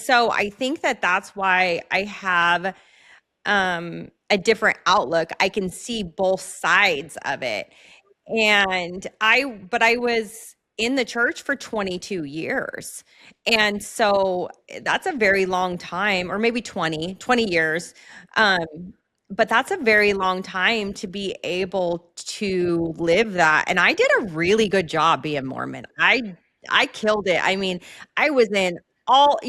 so I think that that's why I have a different outlook. I can see both sides of it. But I was in the church for 22 years. And so that's a very long time, or maybe 20 years. Um, but that's a very long time to be able to live that. And I did a really good job being Mormon. I killed it. I mean, I was in all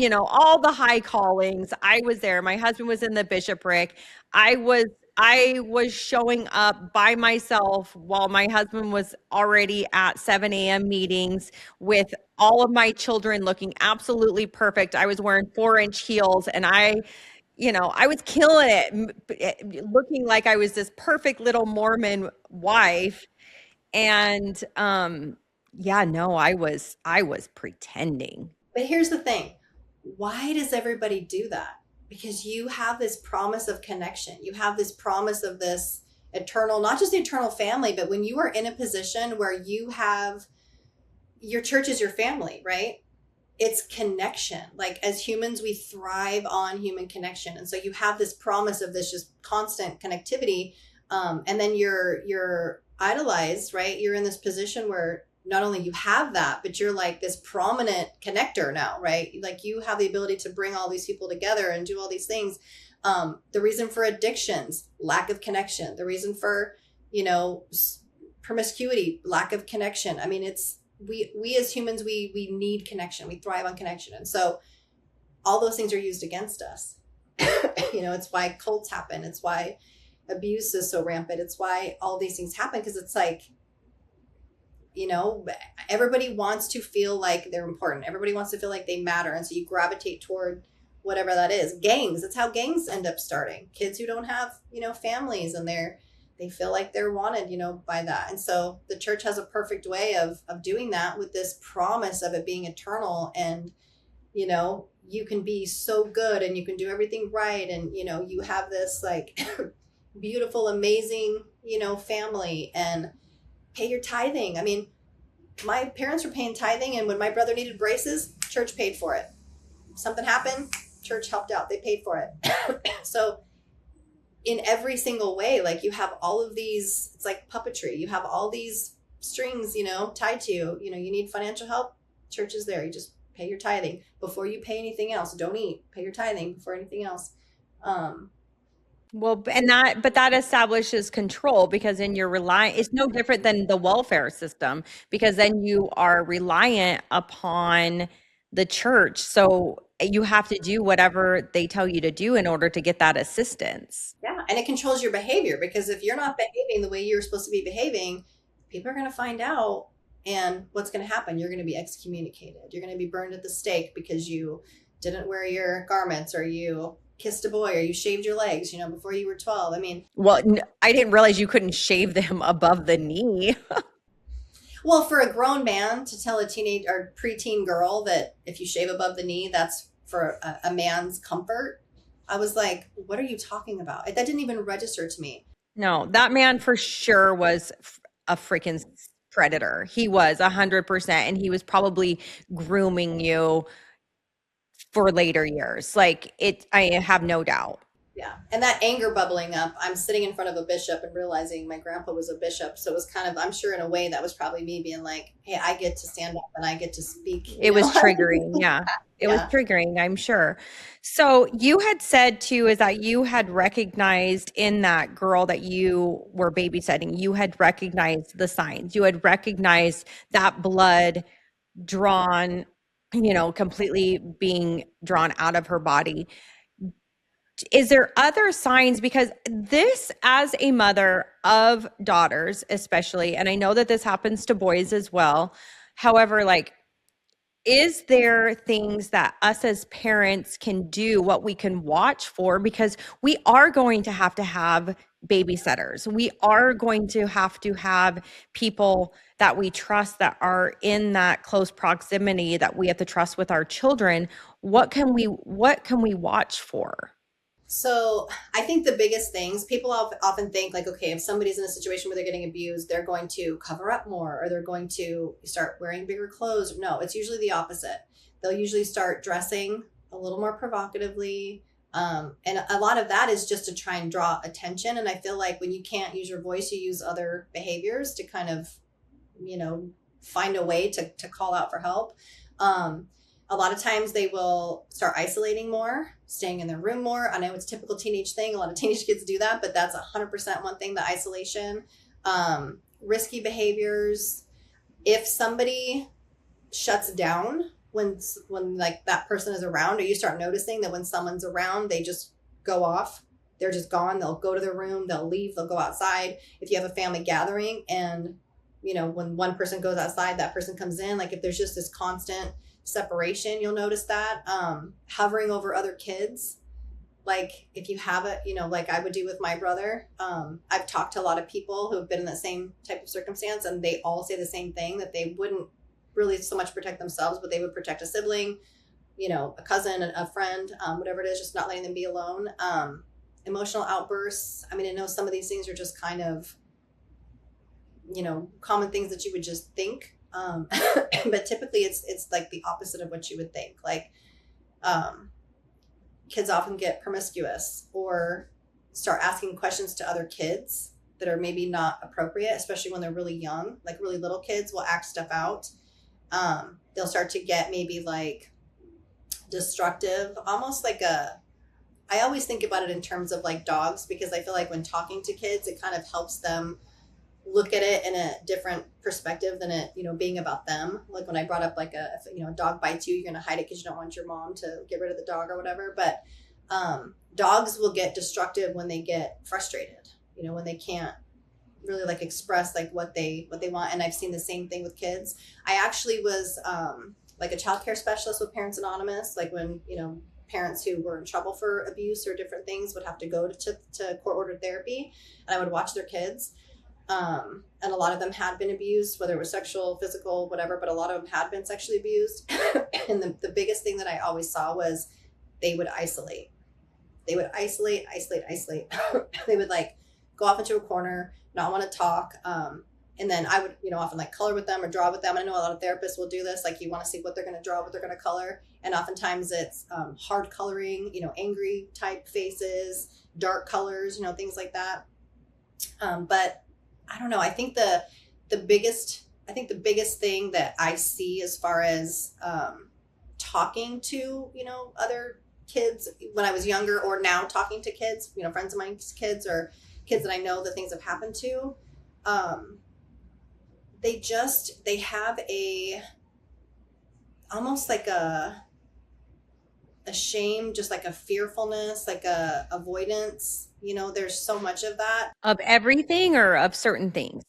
the high callings. I was there. My husband was in the bishopric. I was I was showing up by myself while my husband was already at 7 a.m. meetings with all of my children looking absolutely perfect. I was wearing 4-inch heels and I was killing it, looking like I was this perfect little Mormon wife. And yeah, no, I was pretending. But here's the thing. Why does everybody do that? Because you have this promise of connection. You have this promise of this eternal, not just the eternal family, but when you are in a position where you have your church is your family, right? It's connection. Like as humans, we thrive on human connection. And so you have this promise of this just constant connectivity. And then you're idolized, right? You're in this position where not only you have that, but you're like this prominent connector now, right? Like you have the ability to bring all these people together and do all these things. The reason for addictions, lack of connection. The reason for, promiscuity, lack of connection. I mean, it's we as humans, we need connection. We thrive on connection. And so all those things are used against us. It's why cults happen. It's why abuse is so rampant. It's why all these things happen, because it's like, everybody wants to feel like they're important. Everybody wants to feel like they matter. And so you gravitate toward whatever that is. Gangs, that's how gangs end up starting. Kids who don't have, families, and they feel like they're wanted, by that. And so the church has a perfect way of doing that with this promise of it being eternal. And, you can be so good and you can do everything right. And, you have this like beautiful, amazing, family, and pay your tithing. I mean, my parents were paying tithing, and when my brother needed braces, church paid for it. Something happened, church helped out. They paid for it. So in every single way, like you have all of these, it's like puppetry. You have all these strings, tied to you. You need financial help, church is there. You just pay your tithing before you pay anything else. Don't eat, pay your tithing before anything else. Well, but that establishes control, because then you're relying, it's no different than the welfare system, because then you are reliant upon the church. So you have to do whatever they tell you to do in order to get that assistance. Yeah. And it controls your behavior, because if you're not behaving the way you're supposed to be behaving, people are going to find out. And what's going to happen? You're going to be excommunicated. You're going to be burned at the stake because you didn't wear your garments, or you kissed a boy, or you shaved your legs, before you were 12. I mean, well, I didn't realize you couldn't shave them above the knee. Well, for a grown man to tell a teenage or preteen girl that if you shave above the knee, that's for a man's comfort. I was like, what are you talking about? That didn't even register to me. No, that man for sure was a freaking predator. He was 100%, and he was probably grooming you for later years. Like I have no doubt. Yeah. And that anger bubbling up, I'm sitting in front of a bishop and realizing my grandpa was a bishop. So it was kind of, I'm sure in a way that was probably me being like, hey, I get to stand up and I get to speak. It was triggering. Yeah. It was triggering, I'm sure. So you had said too, is that you had recognized in that girl that you were babysitting, you had recognized the signs. You had recognized that blood drawn, completely being drawn out of her body. Is there other signs? Because this, as a mother of daughters, especially, and I know that this happens to boys as well. However, like, is there things that us as parents can do, what we can watch for? Because we are going to have babysitters. We are going to have people that we trust, that are in that close proximity, that we have to trust with our children. What can we watch for? So I think the biggest things people often think like, okay, if somebody's in a situation where they're getting abused, they're going to cover up more, or they're going to start wearing bigger clothes. No, it's usually the opposite. They'll usually start dressing a little more provocatively. And a lot of that is just to try and draw attention. And I feel like when you can't use your voice, you use other behaviors to kind of, find a way to call out for help. A lot of times they will start isolating more, staying in their room more. I know it's a typical teenage thing. A lot of teenage kids do that, but that's 100% one thing, the isolation. Risky behaviors. If somebody shuts down when like that person is around, or you start noticing that when someone's around, they just go off. They're just gone. They'll go to their room. They'll leave. They'll go outside. If you have a family gathering and, when one person goes outside, that person comes in. Like if there's just this constant separation, you'll notice that. Hovering over other kids. Like if you have it, like I would do with my brother. I've talked to a lot of people who have been in the same type of circumstance, and they all say the same thing, that they wouldn't really so much protect themselves, but they would protect a sibling, a cousin, a friend, whatever it is, just not letting them be alone. Emotional outbursts. I mean, I know some of these things are just kind of, common things that you would just think. But typically it's like the opposite of what you would think. Like, kids often get promiscuous or start asking questions to other kids that are maybe not appropriate, especially when they're really young. Like really little kids will act stuff out. They'll start to get maybe like destructive, almost like I always think about it in terms of like dogs, because I feel like when talking to kids, it kind of helps them look at it in a different perspective than it, being about them. Like when I brought up like a dog bites you, you're going to hide it because you don't want your mom to get rid of the dog or whatever. But dogs will get destructive when they get frustrated, when they can't really like express like what they want. And I've seen the same thing with kids. I actually was like a child care specialist with Parents Anonymous, like when, parents who were in trouble for abuse or different things would have to go to court ordered therapy, and I would watch their kids. And a lot of them had been abused, whether it was sexual, physical, whatever, but a lot of them had been sexually abused. And the biggest thing that I always saw was they would isolate. They would isolate. They would like go off into a corner, not want to talk. And then I would, often like color with them or draw with them. I know a lot of therapists will do this. Like you want to see what they're going to draw, what they're going to color. And oftentimes it's hard coloring, angry type faces, dark colors, things like that. But I don't know. I think the biggest thing that I see as far as talking to, other kids when I was younger, or now talking to kids, friends of mine's kids or kids that I know that things have happened to, they have almost like a shame, just like a fearfulness, like a avoidance. There's so much of that. Of everything or of certain things?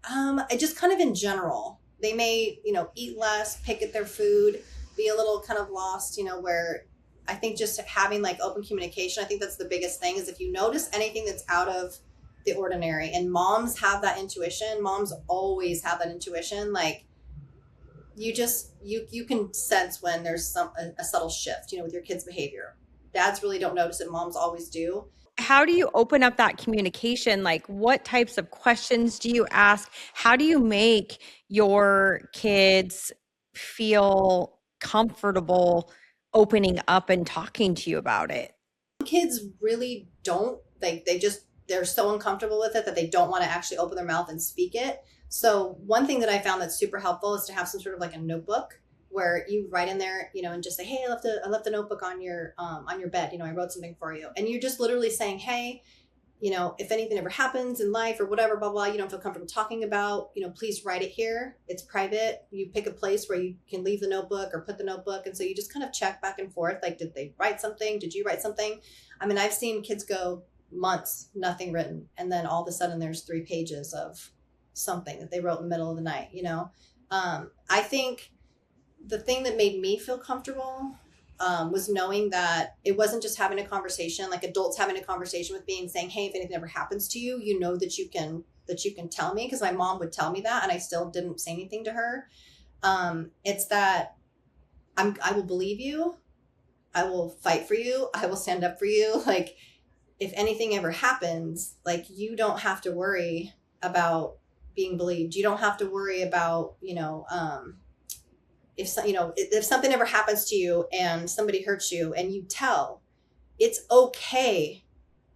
I just kind of in general. They may, eat less, pick at their food, be a little kind of lost, where I think just having like open communication, I think that's the biggest thing, is if you notice anything that's out of the ordinary, and moms have that intuition. Moms always have that intuition. Like you can sense when there's a subtle shift, with your kids' behavior. Dads really don't notice it. Moms always do. How do you open up that communication? Like what types of questions do you ask? How do you make your kids feel comfortable opening up and talking to you about it? Kids really don't, like they're so uncomfortable with it that they don't want to actually open their mouth and speak it. So one thing that I found that's super helpful is to have some sort of like a notebook where you write in there, and just say, hey, I left a notebook on your bed. I wrote something for you. And you're just literally saying, hey, if anything ever happens in life or whatever, blah, blah, you don't feel comfortable talking about, please write it here. It's private. You pick a place where you can leave the notebook or put the notebook. And so you just kind of check back and forth. Like, did they write something? Did you write something? I mean, I've seen kids go months, nothing written. And then all of a sudden there's 3 pages of something that they wrote in the middle of the night, I think the thing that made me feel comfortable was knowing that it wasn't just having a conversation, like adults having a conversation with me and saying, hey, if anything ever happens to you, that you can tell me. Because my mom would tell me that, and I still didn't say anything to her. It's that I will believe you. I will fight for you. I will stand up for you. Like if anything ever happens, like you don't have to worry about being believed. You don't have to worry about, if something ever happens to you and somebody hurts you and you tell, it's okay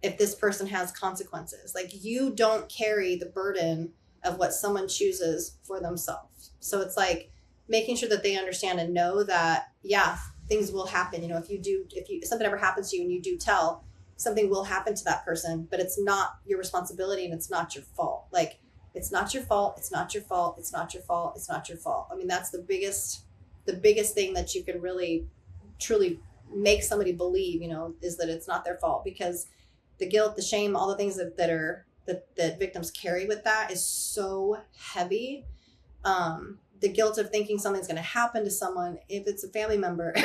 if this person has consequences. Like, you don't carry the burden of what someone chooses for themselves. So it's like making sure that they understand and know that, yeah, things will happen. If something ever happens to you and you do tell, something will happen to that person, but it's not your responsibility and it's not your fault. Like, it's not your fault. It's not your fault. It's not your fault. It's not your fault. I mean, that's the biggest thing that you can really truly make somebody believe, is that it's not their fault, because the guilt, the shame, all the things that victims carry with that is so heavy. The guilt of thinking something's going to happen to someone, if it's a family member,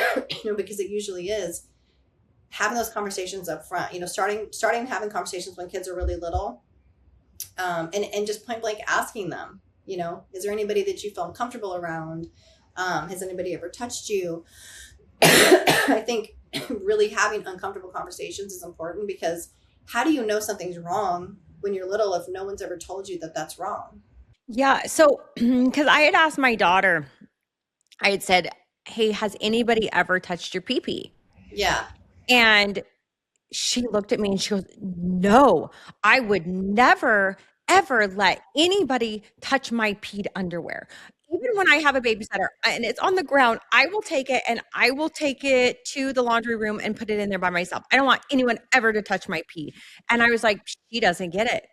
because it usually is. Having those conversations up front, starting having conversations when kids are really little, and just point blank asking them, is there anybody that you feel uncomfortable around? Has anybody ever touched you? I think really having uncomfortable conversations is important, because how do you know something's wrong when you're little if no one's ever told you that that's wrong? Yeah. So, because I had asked my daughter, I had said, hey, has anybody ever touched your pee-pee? Yeah. And she looked at me and she goes, no, I would never, ever let anybody touch my peed underwear. Even when I have a babysitter and it's on the ground, I will take it and I will take it to the laundry room and put it in there by myself. I don't want anyone ever to touch my pee. And I was like, she doesn't get it.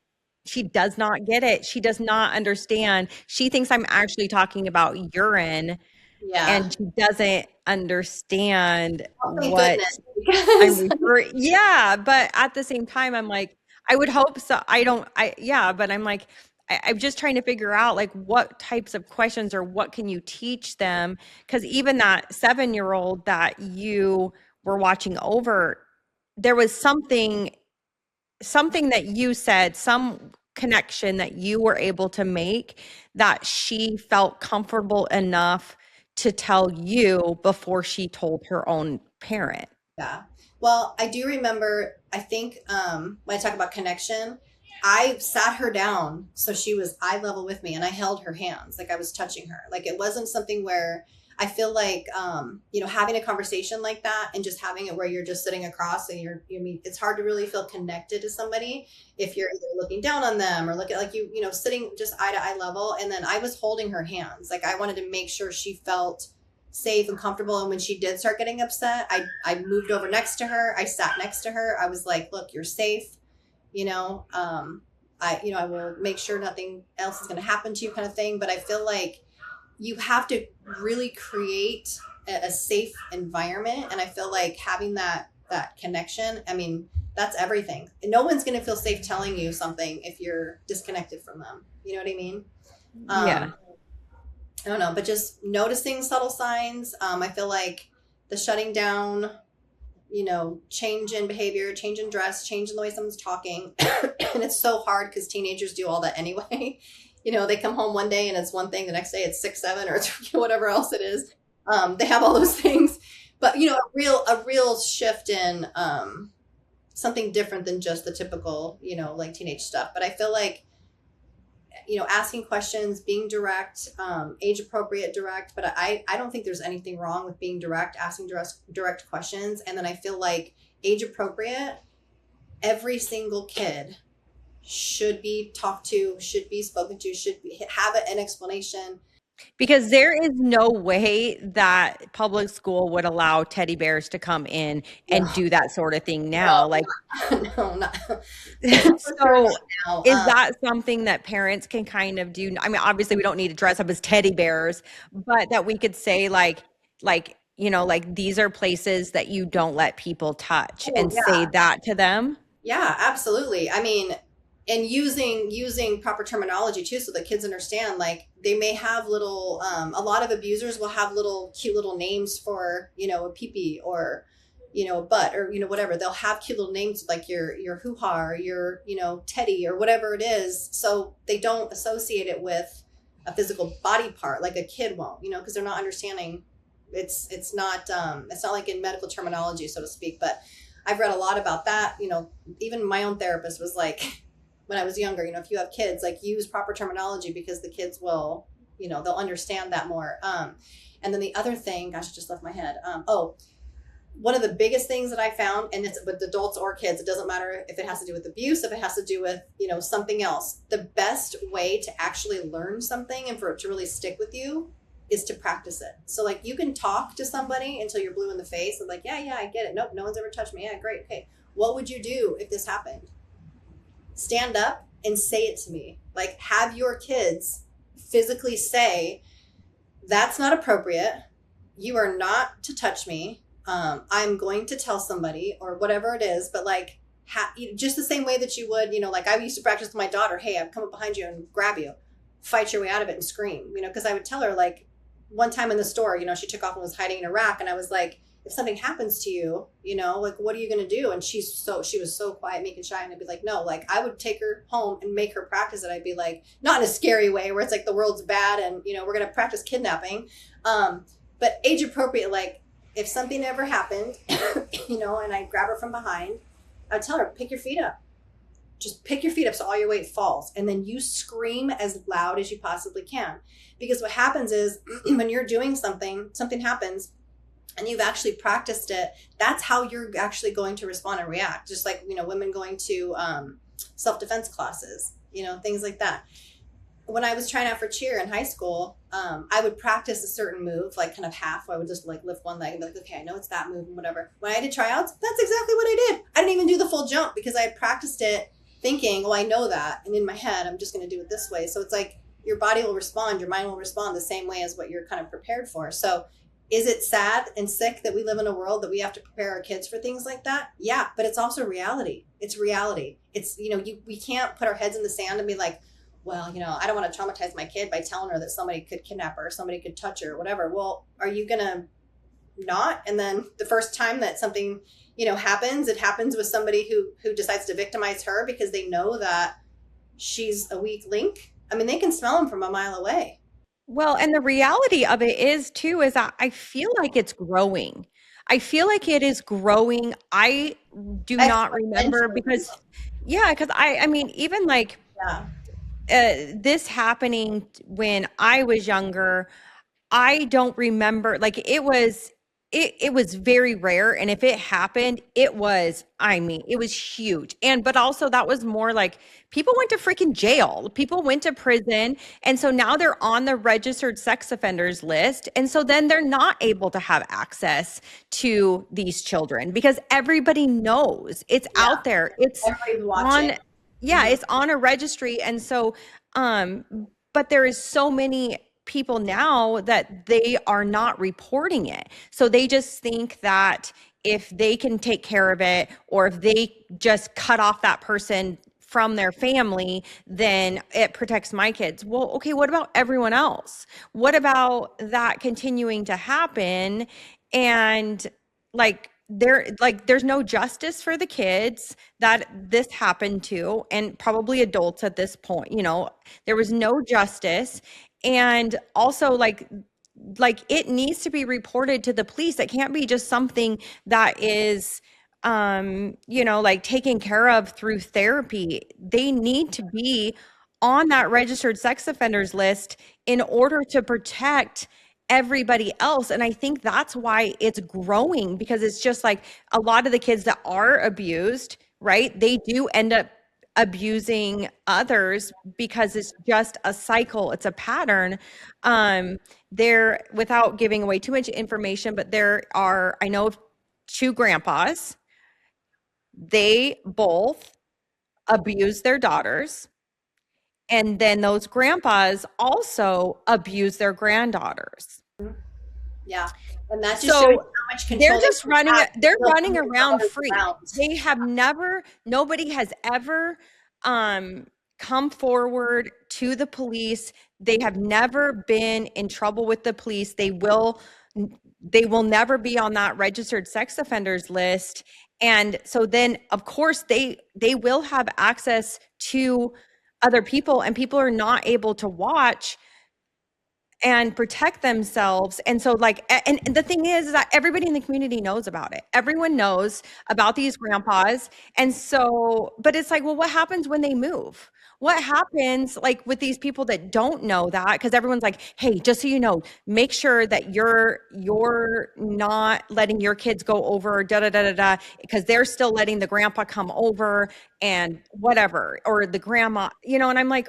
She does not get it. She does not understand. She thinks I'm actually talking about urine, Yeah. and she doesn't understand Oh, thank what goodness. I'm Because referring. Yeah, but at the same time, I'm like, I would hope so. Yeah, but I'm like, I'm just trying to figure out like what types of questions or what can you teach them? Because even that 7-year-old that you were watching over, there was something that you said, some connection that you were able to make that she felt comfortable enough to tell you before she told her own parent. yeah. Well, I do remember, I think, when I talk about connection, I sat her down so she was eye level with me and I held her hands like I was touching her. Like, it wasn't something where I feel like, having a conversation like that and just having it where you're just sitting across and it's hard to really feel connected to somebody if you're either looking down on them or looking like sitting just eye to eye level. And then I was holding her hands. Like, I wanted to make sure she felt safe and comfortable. And when she did start getting upset, I moved over next to her. I sat next to her. I was like, look, you're safe. I will make sure nothing else is going to happen to you, kind of thing. But I feel like you have to really create a safe environment. And I feel like having that connection, I mean, that's everything. And no one's going to feel safe telling you something if you're disconnected from them. You know what I mean? Yeah. I don't know, but just noticing subtle signs. I feel like the shutting down, change in behavior, change in dress, change in the way someone's talking. And it's so hard because teenagers do all that anyway. They come home one day and it's one thing, the next day it's 6, 7, or it's whatever else it is. They have all those things, but a real shift in something different than just the typical, like teenage stuff. But I feel like, asking questions, being direct, age appropriate, direct. But I don't think there's anything wrong with being direct, asking direct questions. And then I feel like age appropriate, every single kid should be talked to, should be spoken to, have an explanation. Because there is no way that public school would allow teddy bears to come in No, and do that sort of thing now. no, Like, no, not for sure so not now. is that something that parents can kind of do? I mean, obviously we don't need to dress up as teddy bears, but that we could say like these are places that you don't let people touch, Oh, and say that to them. yeah, absolutely. I mean, and using proper terminology too, so that kids understand. Like, they may have little, a lot of abusers will have little cute little names for a peepee or a butt or whatever. They'll have cute little names like your hoo ha or your teddy or whatever it is, so they don't associate it with a physical body part like a kid won't, because they're not understanding. It's not like in medical terminology, so to speak. But I've read a lot about that. Even my own therapist was like, when I was younger, if you have kids, like, use proper terminology because the kids will, they'll understand that more. And then the other thing, gosh, it just left my head. Oh, one of the biggest things that I found, and it's with adults or kids, it doesn't matter if it has to do with abuse, if it has to do with, something else. The best way to actually learn something and for it to really stick with you is to practice it. So like you can talk to somebody until you're blue in the face and like, yeah, I get it. Nope, no one's ever touched me. Yeah, great. Okay. What would you do if this happened? Stand up and say it to me. Like have your kids physically say, that's not appropriate. You are not to touch me. I'm going to tell somebody or whatever it is, but like just the same way that you would, like I used to practice with my daughter. Hey, I'd come up behind you and grab you, fight your way out of it and scream, because I would tell her like one time in the store, she took off and was hiding in a rack. And I was like, if something happens to you, like, what are you going to do? And she was so quiet, meek and shy. And I'd be like, no, like I would take her home and make her practice it. I'd be like, not in a scary way where it's like the world's bad and, we're going to practice kidnapping. But age appropriate, like if something ever happened, and I grab her from behind, I'd tell her, pick your feet up. Just pick your feet up so all your weight falls. And then you scream as loud as you possibly can. Because what happens is when you're doing something happens and you've actually practiced it, that's how you're actually going to respond and react. Just like, women going to self-defense classes, things like that. When I was trying out for cheer in high school, I would practice a certain move, like kind of half, where I would just like lift one leg and be like, okay, I know it's that move and whatever. When I did tryouts, that's exactly what I did. I didn't even do the full jump because I had practiced it thinking, well, I know that. And in my head, I'm just going to do it this way. So it's like your body will respond, your mind will respond the same way as what you're kind of prepared for. So is it sad and sick that we live in a world that we have to prepare our kids for things like that? Yeah, but it's also reality. It's reality. It's, we can't put our heads in the sand and be like, well, I don't want to traumatize my kid by telling her that somebody could kidnap her or somebody could touch her or whatever. Well, are you going to not? And then the first time that something, happens, it happens with somebody who decides to victimize her because they know that she's a weak link. I mean, they can smell them from a mile away. Well, and the reality of it is too, is that I feel like it's growing. I feel like it is growing. I do not remember because, yeah, because I mean, even like this happening when I was younger, I don't remember, like it was very rare. And if it happened, it was, I mean, it was huge. But also that was more like people went to freaking jail, people went to prison. And so now they're on the registered sex offenders list. And so then they're not able to have access to these children because everybody knows it's out there. It's on, it's on a registry. And so, but there is so many people now that they are not reporting it. So they just think that if they can take care of it or if they just cut off that person from their family, then it protects my kids. Well, okay, what about everyone else? What about that continuing to happen? And there's no justice for the kids that this happened to, and probably adults at this point. There was no justice. And also like it needs to be reported to the police. It can't be just something that is like taken care of through therapy. They need to be on that registered sex offenders list in order to protect everybody else. And I think that's why it's growing, because it's just like a lot of the kids that are abused, right? They do end up abusing others because it's just a cycle. It's a pattern. There, without giving away too much information, but there are, I know of two grandpas. They both abuse their daughters. And then those grandpas also abuse their granddaughters. Yeah. And that's just shows how much control they're just running, they're running around free. They have never, nobody has ever come forward to the police. They have never been in trouble with the police. They will never be on that registered sex offenders list. And so then of course they will have access to other people, and people are not able to watch and protect themselves. And so like, and the thing is that everybody in the community knows about it. Everyone knows about these grandpas. And so, but it's like, well, what happens when they move? What happens like with these people that don't know that? Because everyone's like, hey, just so you know, make sure that you're not letting your kids go over da da da da da, because they're still letting the grandpa come over and whatever, or the grandma, and I'm like,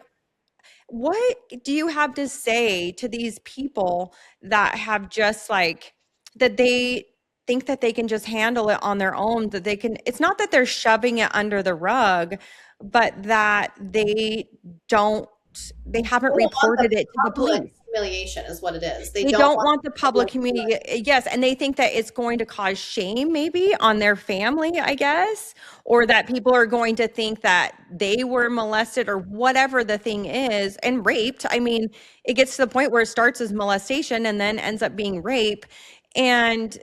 what do you have to say to these people that have just like, that they think that they can just handle it on their own, that they can, it's not that they're shoving it under the rug, but that don't, they haven't They don't want the reported it to the public police. humiliation is what it is. They They don't don't want want the public community. Yes. And they think that it's going to cause shame maybe on their family, I guess, or that people are going to think that they were molested or whatever the thing is, and raped. I mean, it gets to the point where it starts as molestation and then ends up being rape. And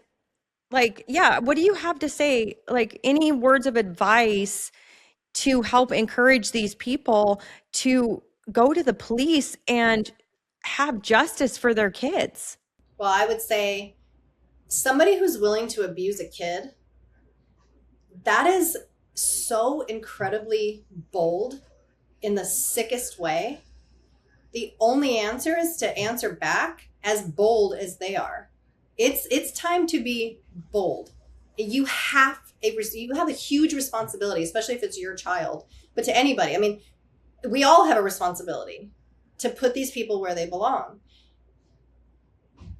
like, yeah, what do you have to say? Like, any words of advice to help encourage these people to go to the police and have justice for their kids? Well, I would say somebody who's willing to abuse a kid, that is so incredibly bold in the sickest way. The only answer is to answer back as bold as they are. It's time to be bold. You have a huge responsibility, especially if it's your child, but to anybody. I mean, we all have a responsibility to put these people where they belong.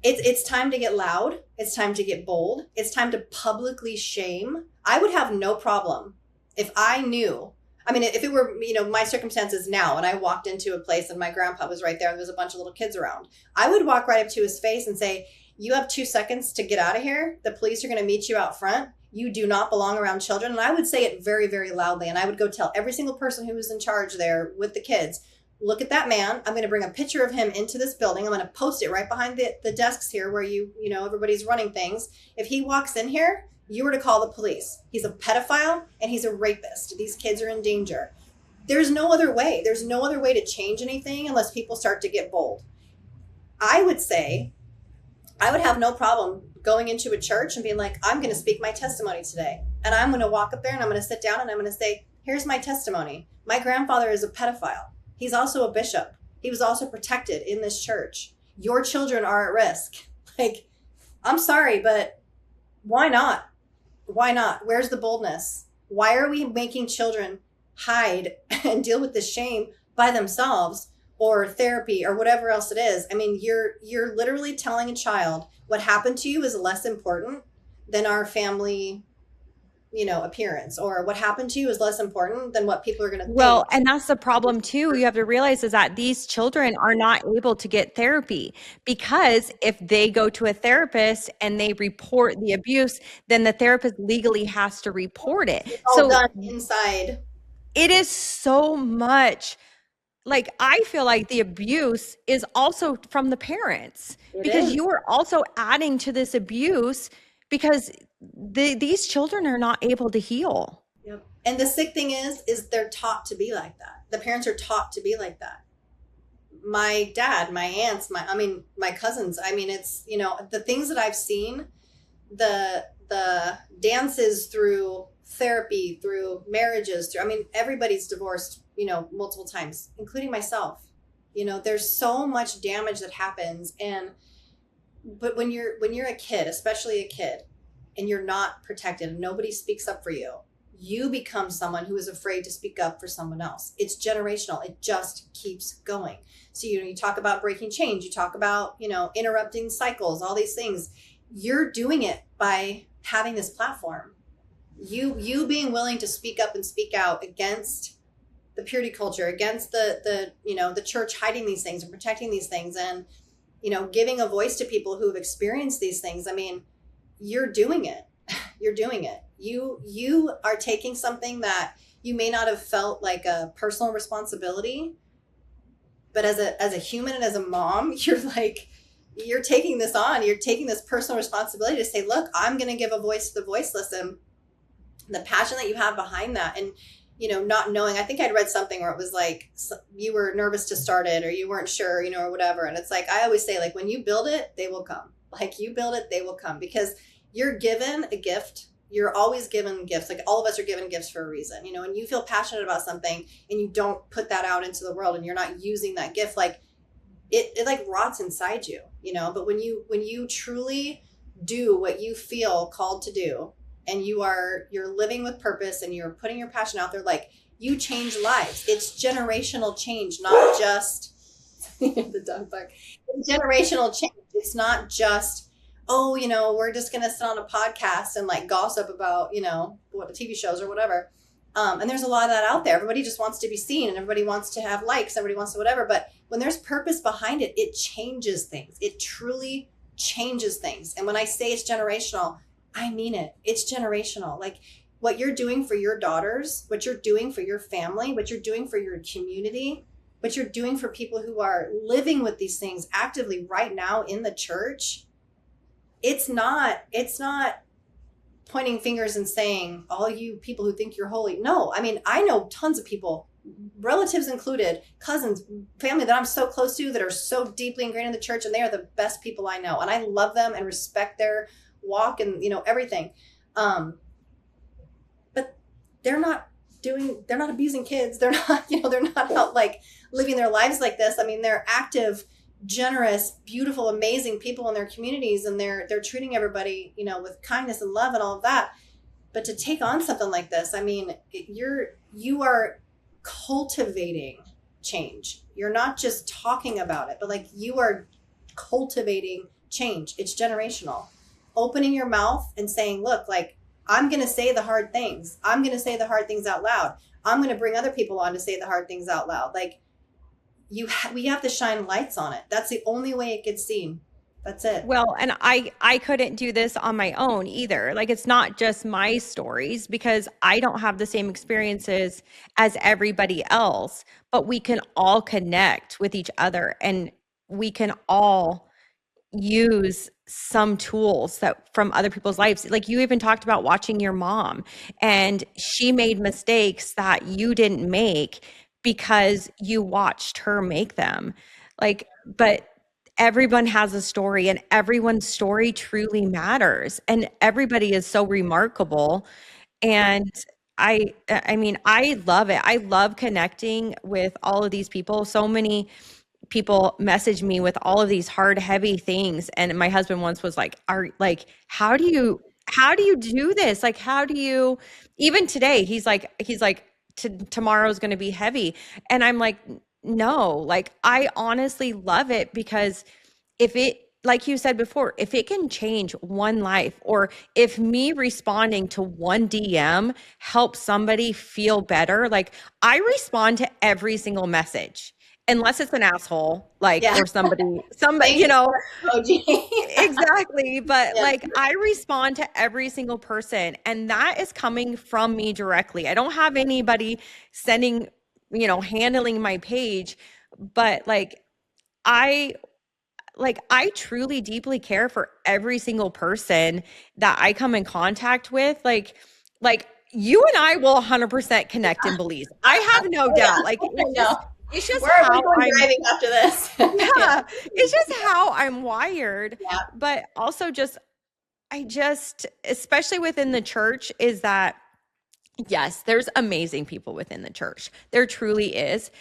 It's time to get loud. It's time to get bold. It's time to publicly shame. I would have no problem if I knew. I mean, if it were, my circumstances now, and I walked into a place and my grandpa was right there and there was a bunch of little kids around, I would walk right up to his face and say, you have 2 seconds to get out of here. The police are going to meet you out front. You do not belong around children. And I would say it very, very loudly. And I would go tell every single person who was in charge there with the kids, look at that man. I'm going to bring a picture of him into this building. I'm going to post it right behind the desks here where everybody's running things. If he walks in here, you were to call the police. He's a pedophile and he's a rapist. These kids are in danger. There's no other way. There's no other way to change anything unless people start to get bold. I would say I would have no problem going into a church and being like, I'm going to speak my testimony today. And I'm going to walk up there and I'm going to sit down and I'm going to say, here's my testimony. My grandfather is a pedophile. He's also a bishop. He was also protected in this church. Your children are at risk. Like, I'm sorry, but why not? Why not? Where's the boldness? Why are we making children hide and deal with this shame by themselves, or therapy or whatever else it is? I mean, you're literally telling a child what happened to you is less important than our family, appearance, or what happened to you is less important than what people are going to think. Well, and that's the problem too. You have to realize is that these children are not able to get therapy, because if they go to a therapist and they report the abuse, then the therapist legally has to report it. It's all done inside. It is so much. Like, I feel like the abuse is also from the parents, because you are also adding to this abuse, because these children are not able to heal. Yep. And the sick thing is they're taught to be like that. The parents are taught to be like that. My dad, my aunts, my cousins, it's, the things that I've seen, the dances through therapy, through marriages, everybody's divorced, multiple times, including myself. There's so much damage that happens. But when you're a kid, especially a kid, and you're not protected and nobody speaks up for you, you become someone who is afraid to speak up for someone else. It's generational. It just keeps going. So, you talk about breaking change, you talk about, interrupting cycles, all these things. You're doing it by having this platform. You being willing to speak up and speak out against the purity culture, against the church hiding these things and protecting these things, and giving a voice to people who have experienced these things. You're doing it. You're doing it. You are taking something that you may not have felt like a personal responsibility, but as a human and as a mom, you're taking this on. You're taking this personal responsibility to say, look, I'm going to give a voice to the voiceless, and the passion that you have behind that. And not knowing. I think I'd read something where it was like you were nervous to start it or you weren't sure, or whatever. And it's like, I always say, like, when you build it, they will come. Like, you build it, they will come, because you're given a gift. You're always given gifts. Like, all of us are given gifts for a reason, and you feel passionate about something and you don't put that out into the world and you're not using that gift, like it like rots inside you, but when you truly do what you feel called to do, and you're living with purpose and you're putting your passion out there, like, you change lives. It's generational change, not just the Dunn-PART. It's generational change. It's not just, oh, we're just going to sit on a podcast and like gossip about, what the TV shows or whatever. And there's a lot of that out there. Everybody just wants to be seen and everybody wants to have likes. Everybody wants to whatever. But when there's purpose behind it, it changes things. It truly changes things. And when I say it's generational, I mean it. It's generational. Like, what you're doing for your daughters, what you're doing for your family, what you're doing for your community, what you're doing for people who are living with these things actively right now in the church. It's not pointing fingers and saying, all you people who think you're holy. No, I mean, I know tons of people, relatives included, cousins, family that I'm so close to, that are so deeply ingrained in the church, and they are the best people I know. And I love them and respect their walk and, everything. But they're not abusing kids. They're not, they're not out like living their lives like this. I mean, they're active, generous, beautiful, amazing people in their communities, and they're treating everybody, with kindness and love and all of that. But to take on something like this, I mean, you are cultivating change. You're not just talking about it, but like, you are cultivating change. It's generational. Opening your mouth and saying, look, like, I'm going to say the hard things. I'm going to say the hard things out loud. I'm going to bring other people on to say the hard things out loud. Like, we have to shine lights on it. That's the only way it gets seen. That's it. Well, and I couldn't do this on my own either. Like, it's not just my stories, because I don't have the same experiences as everybody else, but we can all connect with each other, and we can all use some tools that from other people's lives. Like, you even talked about watching your mom, and she made mistakes that you didn't make because you watched her make them. Like, but everyone has a story, and everyone's story truly matters, and everybody is so remarkable. And I mean, I love it. I love connecting with all of these people. So many people message me with all of these hard, heavy things. And my husband once was like, how do you do this? Like, how do you, even today, he's like, tomorrow's going to be heavy. And I'm like, no, like, I honestly love it, because if it, like you said before, if it can change one life, or if me responding to one DM helps somebody feel better, like, I respond to every single message, unless it's an asshole, like, Yeah. or somebody, exactly. But Yeah. like, I respond to every single person, and that is coming from me directly. I don't have anybody sending, handling my page, but I I truly deeply care for every single person that I come in contact with. Like you and I will 100% connect in beliefs. I have no doubt. Like, it's just Where are how we going I'm driving after this? yeah, it's just how I'm wired. Yeah. But also especially within the church, is that yes, there's amazing people within the church. There truly is.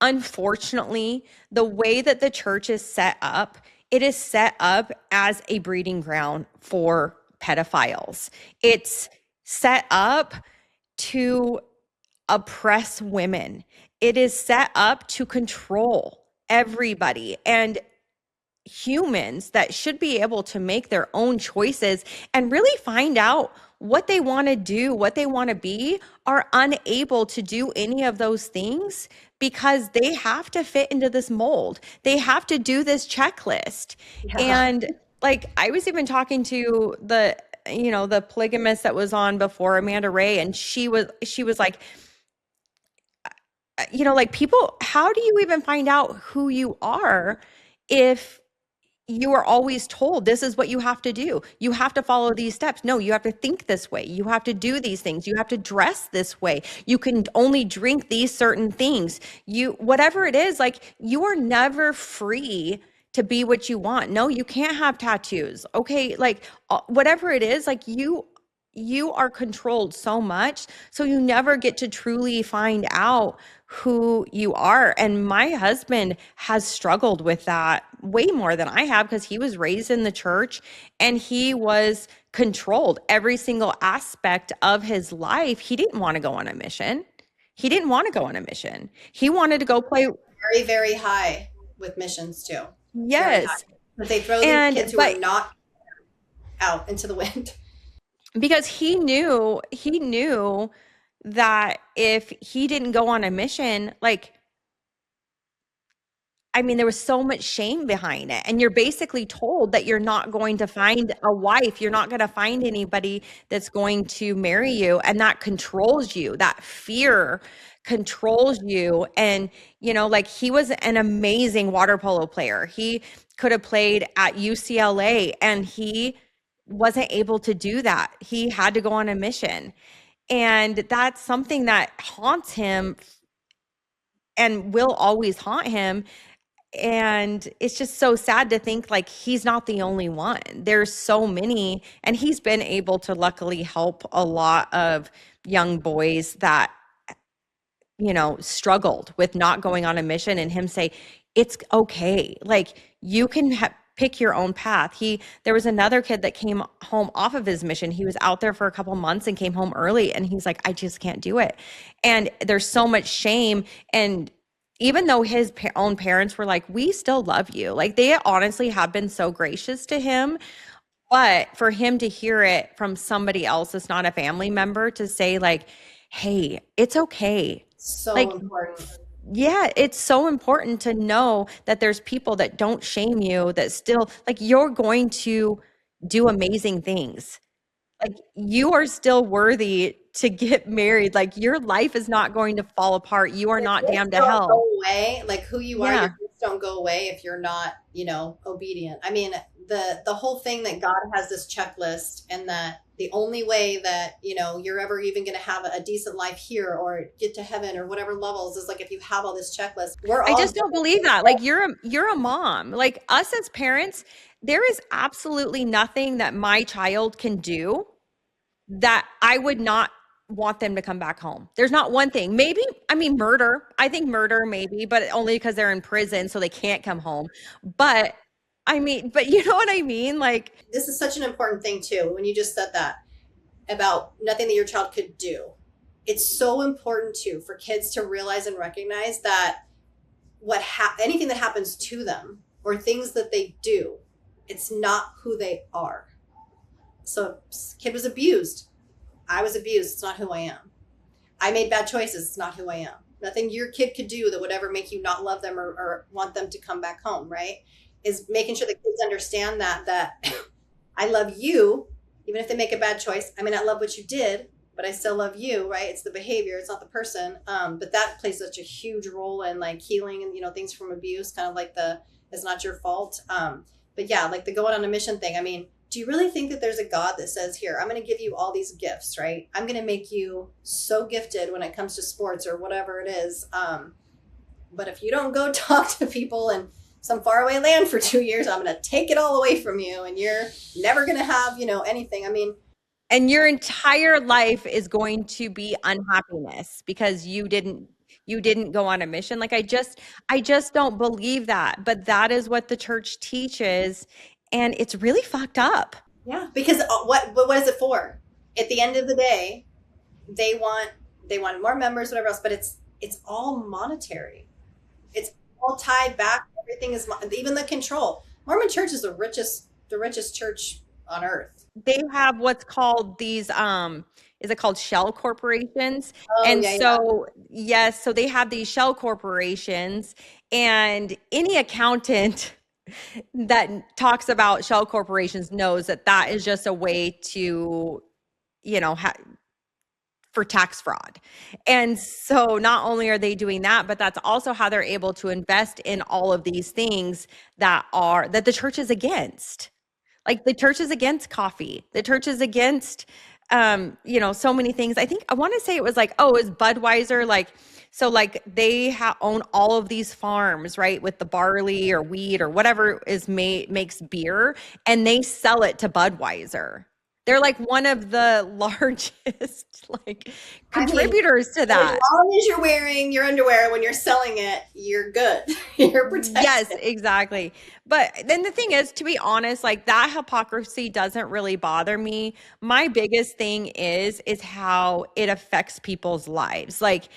Unfortunately, the way that the church is set up, it is set up as a breeding ground for pedophiles. It's set up to oppress women. It is set up to control everybody. And humans that should be able to make their own choices and really find out what they want to do, what they want to be, are unable to do any of those things because they have to fit into this mold. They have to do this checklist. Yeah. And like, I was even talking to the polygamist that was on before, Amanda Ray, and she was like, like, people, how do you even find out who you are if you are always told this is what you have to do. You have to follow these steps. No, you have to think this way. You have to do these things. You have to dress this way. You can only drink these certain things. You, whatever it is, like you are never free to be what you want. No, you can't have tattoos. Okay, like whatever it is, like you are controlled so much, so you never get to truly find out who you are. And my husband has struggled with that way more than I have because he was raised in the church and he was controlled every single aspect of his life. He didn't want to go on a mission. He didn't want to go on a mission. He wanted to go play. Very, very high with missions too. Very high. Yes. But they throw these kids who are not out into the wind. Because he knew that if he didn't go on a mission, like, I mean, there was so much shame behind it. And you're basically told that you're not going to find a wife. You're not going to find anybody that's going to marry you. And that controls you. That fear controls you. And, you know, like he was an amazing water polo player. He could have played at UCLA and he wasn't able to do that. He had to go on a mission. And that's something that haunts him and will always haunt him. And it's just so sad to think like he's not the only one. There's so many, and he's been able to luckily help a lot of young boys that, you know, struggled with not going on a mission, and him say, it's okay. Like you can pick your own path. There was another kid that came home off of his mission. He was out there for a couple months and came home early, and he's like, I just can't do it. And there's so much shame. And even though his own parents were like, we still love you. Like they honestly have been so gracious to him. But for him to hear it from somebody else that's not a family member to say like, hey, it's okay. So Like, important. yeah, it's so important to know that there's people that don't shame you, that still like you're going to do amazing things. Like you are still worthy to get married. Like your life is not going to fall apart. You are Your not gifts damned to don't go hell. away. Like who you are, Yeah. your gifts don't go away if you're not, you know, obedient. I mean, the whole thing that God has this checklist, and that the only way that, you know, you're ever even going to have a decent life here or get to heaven or whatever levels is like if you have all this checklist. We're I all just don't believe that. Like you're a mom. Like us as parents, there is absolutely nothing that my child can do that I would not want them to come back home. There's not one thing. Maybe, I mean, murder. I think murder, maybe, but only because they're in prison, so they can't come home. But I mean, but you know what I mean? Like, this is such an important thing too when you just said that about nothing that your child could do. It's so important too for kids to realize and recognize that anything that happens to them or things that they do, it's not who they are. So kid was abused, I was abused, it's not who I am. I made bad choices, it's not who I am. Nothing your kid could do that would ever make you not love them or want them to come back home, right? Is making sure the kids understand that I love you even if they make a bad choice. I may not love what you did, but I still love you, right? It's the behavior, it's not the person. But that plays such a huge role in like healing and, you know, things from abuse, kind of like it's not your fault. But yeah, like the going on a mission thing. I mean, do you really think that there's a God that says, here, I'm going to give you all these gifts, right? I'm going to make you so gifted when it comes to sports or whatever it is. But if you don't go talk to people in some faraway land for 2 years, I'm going to take it all away from you and you're never going to have, you know, anything. I mean, and your entire life is going to be unhappiness because you didn't go on a mission. Like I just don't believe that, but that is what the church teaches, and it's really fucked up. yeah, because what is it for? At the end of the day, they want more members, whatever else, but it's all monetary. It's all tied back. Everything is even the control. Mormon Church is the richest church on earth. They have what's called these is it called shell corporations? Oh And yeah, yeah. so yes, so they have these shell corporations, and any accountant that talks about shell corporations knows that that is just a way to, you know, for tax fraud. And so not only are they doing that, but that's also how they're able to invest in all of these things that the church is against. Like the church is against coffee. The church is against so many things. I think I want to say it was like, oh, is Budweiser like, so like they own all of these farms, right, with the barley or wheat or whatever is makes beer, and they sell it to Budweiser. They're like one of the largest like I mean, contributors to as that. long as you're wearing your underwear when you're selling it, you're good. You're protected. Yes, exactly. But then the thing is, to be honest, like that hypocrisy doesn't really bother me. My biggest thing is how it affects people's lives. Like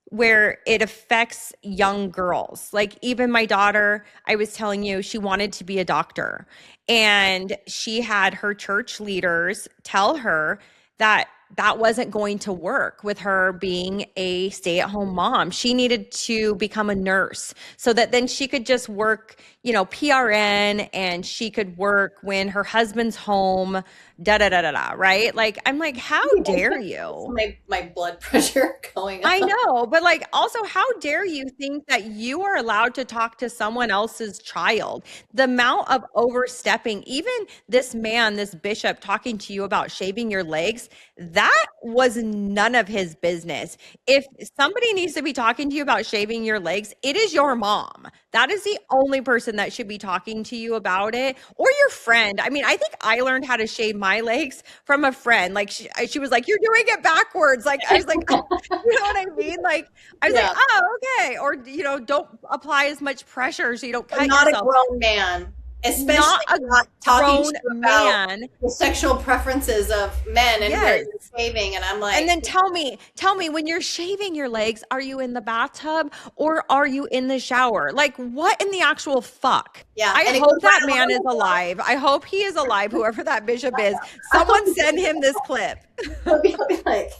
where it affects young girls. Like even my daughter, I was telling you, she wanted to be a doctor. And she had her church leaders tell her that that wasn't going to work with her being a stay-at-home mom. She needed to become a nurse so that then she could just work, PRN, and she could work when her husband's home, da da da da da, right? Like I'm like, how dare you? My blood pressure going up. I know, but like also how dare you think that you are allowed to talk to someone else's child? The amount of overstepping, even this man, this bishop talking to you about shaving your legs, that was none of his business. If somebody needs to be talking to you about shaving your legs, it is your mom. That is the only person that should be talking to you about it, or your friend. I mean, I think I learned how to shave my legs from a friend. Like she was like, "You're doing it backwards." Like I was like, you know what I mean? Like I was like, "Oh, okay." Or don't apply as much pressure so you don't cut not yourself. a grown man, especially not talking grown to you about man. the sexual preferences of men and where Yes. you're shaving, and I'm like, And then tell me, when you're shaving your legs, are you in the bathtub or are you in the shower? Like, what in the actual fuck? yeah. I And it hope goes that right man is along with alive. I hope he is alive, whoever that bishop is. Someone send him this clip. I'll be like,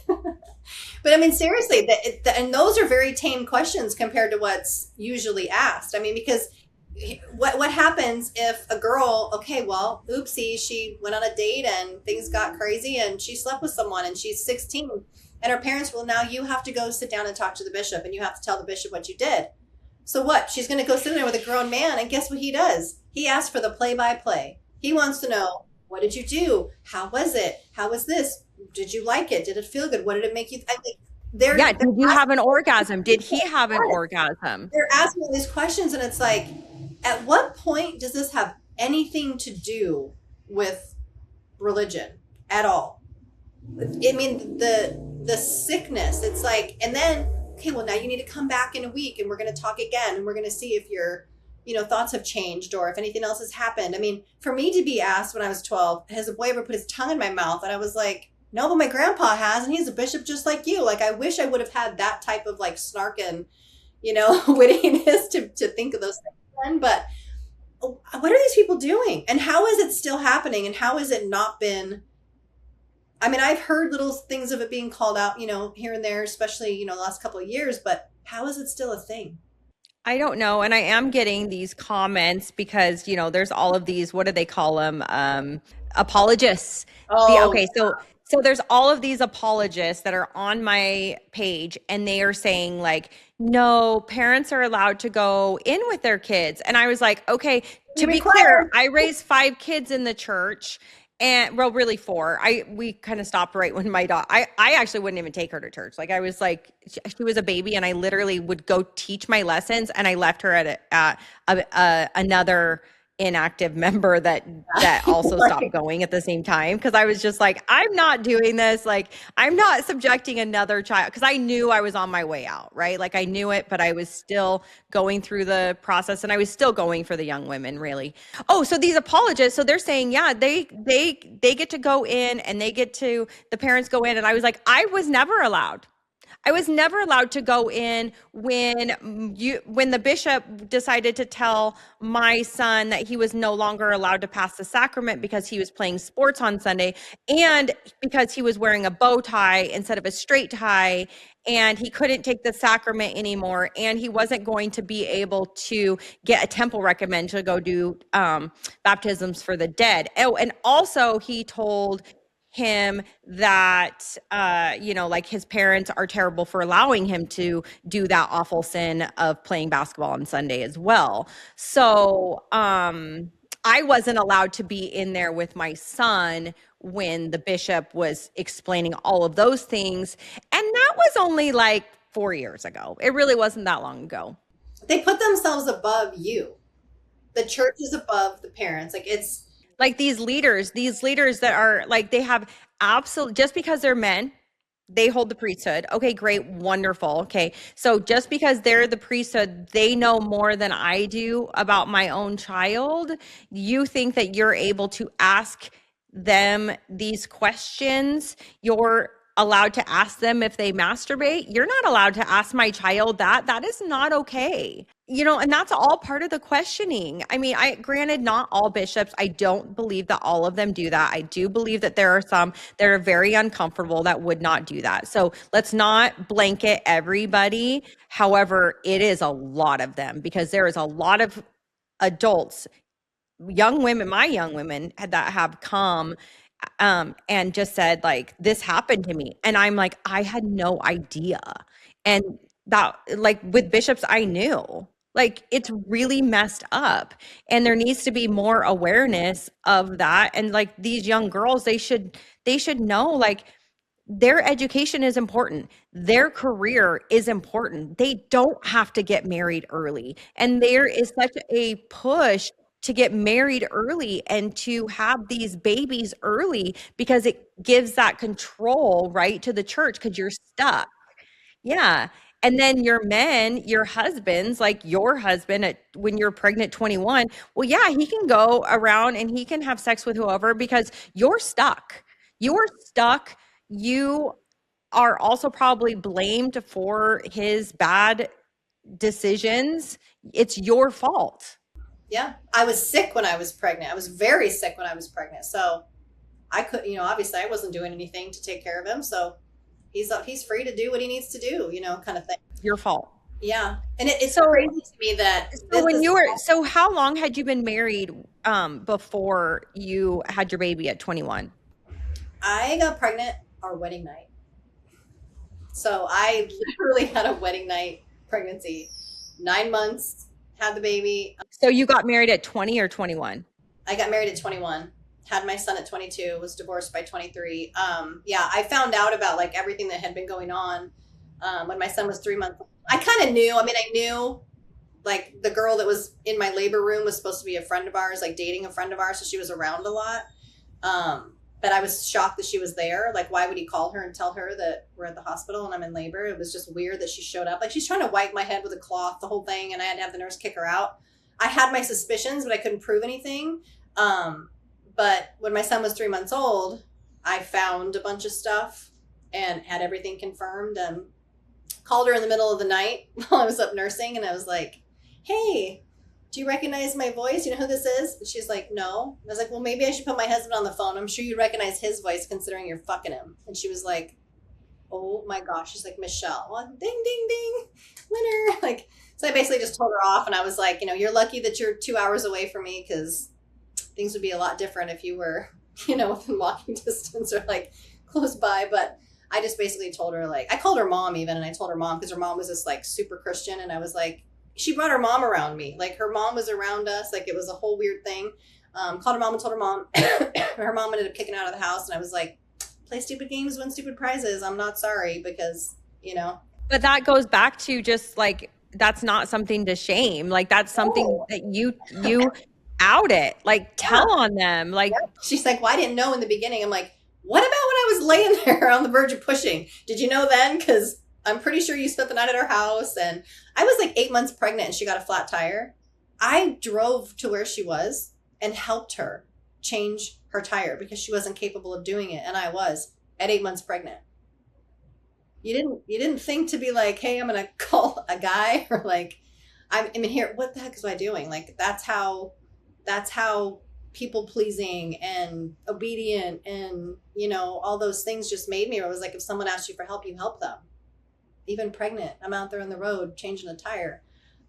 but I mean, seriously, and those are very tame questions compared to what's usually asked. I mean, because what happens if a girl, okay, well, oopsie, she went on a date and things got crazy and she slept with someone and she's 16 and her parents, well, now you have to go sit down and talk to the bishop and you have to tell the bishop what you did. So what? She's going to go sit there with a grown man, and guess what he does? He asks for the play-by-play. He wants to know, what did you do? How was it? How was this? Did you like it? Did it feel good? What did it make you? I mean, Did you have an orgasm? Did he have an orgasm? They're asking all these questions, and it's like, at what point does this have anything to do with religion at all? I mean, the sickness. It's like, and then, okay, well, now you need to come back in a week, and we're going to talk again, and we're going to see if your thoughts have changed or if anything else has happened. I mean, for me to be asked when I was 12, has a boy ever put his tongue in my mouth? And I was like, no, but my grandpa has, and he's a bishop just like you. Like, I wish I would have had that type of like snark and, wittiness to think of those things then. But what are these people doing? And how is it still happening? And how has it not been? I mean, I've heard little things of it being called out, here and there, especially, the last couple of years, but how is it still a thing? I don't know. And I am getting these comments because, there's all of these, what do they call them? Apologists. Oh, Okay. So there's all of these apologists that are on my page, and they are saying like, no, parents are allowed to go in with their kids. And I was like, okay, to be clear, I raised 5 kids in the church. And well, really 4. We kind of stopped right when my daughter. I actually wouldn't even take her to church. Like I was like, she was a baby, and I literally would go teach my lessons, and I left her at another inactive member that also stopped going at the same time, because I was just like, I'm not doing this. Like I'm not subjecting another child, because I knew I was on my way out, right? Like I knew it, but I was still going through the process, and I was still going for the young women, really. Oh, so these apologists, so they're saying, yeah, they get to go in, and the parents go in, and I was like, I was never allowed to go in when the bishop decided to tell my son that he was no longer allowed to pass the sacrament because he was playing sports on Sunday, and because he was wearing a bow tie instead of a straight tie, and he couldn't take the sacrament anymore, and he wasn't going to be able to get a temple recommend to go do baptisms for the dead. Oh, and also he told him that like his parents are terrible for allowing him to do that awful sin of playing basketball on Sunday as well. So I wasn't allowed to be in there with my son when the bishop was explaining all of those things, and that was only like 4 years ago. It really wasn't that long ago. They put themselves above you. The church is above the parents. Like it's like these leaders that are like, they have absolute, just because they're men, they hold the priesthood. Okay, great, wonderful. Okay, so just because they're the priesthood, they know more than I do about my own child. You think that you're able to ask them these questions? You're allowed to ask them if they masturbate. You're not allowed to ask my child that. That is not okay. And that's all part of the questioning. I mean, granted, not all bishops, I don't believe that all of them do that. I do believe that there are some that are very uncomfortable that would not do that. So let's not blanket everybody. However, it is a lot of them, because there is a lot of adults, young women, my young women that have come and just said, like, this happened to me. And I'm like, I had no idea. And that, like, with bishops, I knew. Like, it's really messed up. And there needs to be more awareness of that. And like these young girls, they should know, like, their education is important. Their career is important. They don't have to get married early. And there is such a push to get married early and to have these babies early, because it gives that control, right, to the church, because you're stuck. Yeah. And then your men, your husbands, like your husband when you're pregnant 21, well, yeah, he can go around and he can have sex with whoever, because you're stuck. You're stuck. You are also probably blamed for his bad decisions. It's your fault. yeah. I was sick when I was pregnant. I was very sick when I was pregnant. So I could, obviously I wasn't doing anything to take care of him. So he's free to do what he needs to do, kind of thing. Your fault. Yeah. And it's so crazy to me that so how long had you been married before you had your baby at 21? I got pregnant our wedding night. So I literally had a wedding night pregnancy. 9 months, had the baby. So you got married at 20 or 21? I got married at 21, had my son at 22, was divorced by 23. Yeah, I found out about like everything that had been going on when my son was 3 months old. I kind of knew. I mean, I knew like the girl that was in my labor room was supposed to be a friend of ours, like dating a friend of ours. So she was around a lot. But I was shocked that she was there. Like, why would he call her and tell her that we're at the hospital and I'm in labor? It was just weird that she showed up. Like, she's trying to wipe my head with a cloth, the whole thing. And I had to have the nurse kick her out. I had my suspicions, but I couldn't prove anything. But when my son was 3 months old, I found a bunch of stuff and had everything confirmed, and called her in the middle of the night while I was up nursing. And I was like, hey, do you recognize my voice? You know who this is? And she's like, no. I was like, well, maybe I should put my husband on the phone. I'm sure you recognize his voice considering you're fucking him. And she was like, oh my gosh. She's like, Michelle. Well, ding, ding, ding. Winner. Like, so I basically just told her off, and I was like, you're lucky that you're 2 hours away from me, because things would be a lot different if you were, within walking distance or like close by. But I just basically told her, like, I called her mom even, and I told her mom, because her mom was this like super Christian, and I was like, she brought her mom around me. Like, her mom was around us. Like, it was a whole weird thing. Called her mom and told her mom. Her mom ended up kicking out of the house, and I was like, play stupid games, win stupid prizes. I'm not sorry, because, But that goes back to just like, that's not something to shame. Like, that's something that you out it. Like, tell on them. Like, she's like, well, I didn't know in the beginning. I'm like, what about when I was laying there on the verge of pushing? Did you know then? Because I'm pretty sure you spent the night at our house. And I was like 8 months pregnant and she got a flat tire. I drove to where she was and helped her change her tire because she wasn't capable of doing it. And I was at 8 months pregnant. You didn't think to be like, hey, I'm going to call a guy, or like, I mean, here, what the heck is I doing? Like, that's how people pleasing and obedient and, all those things just made me. Where it was like, if someone asks you for help, you help them. Even pregnant, I'm out there on the road changing a tire.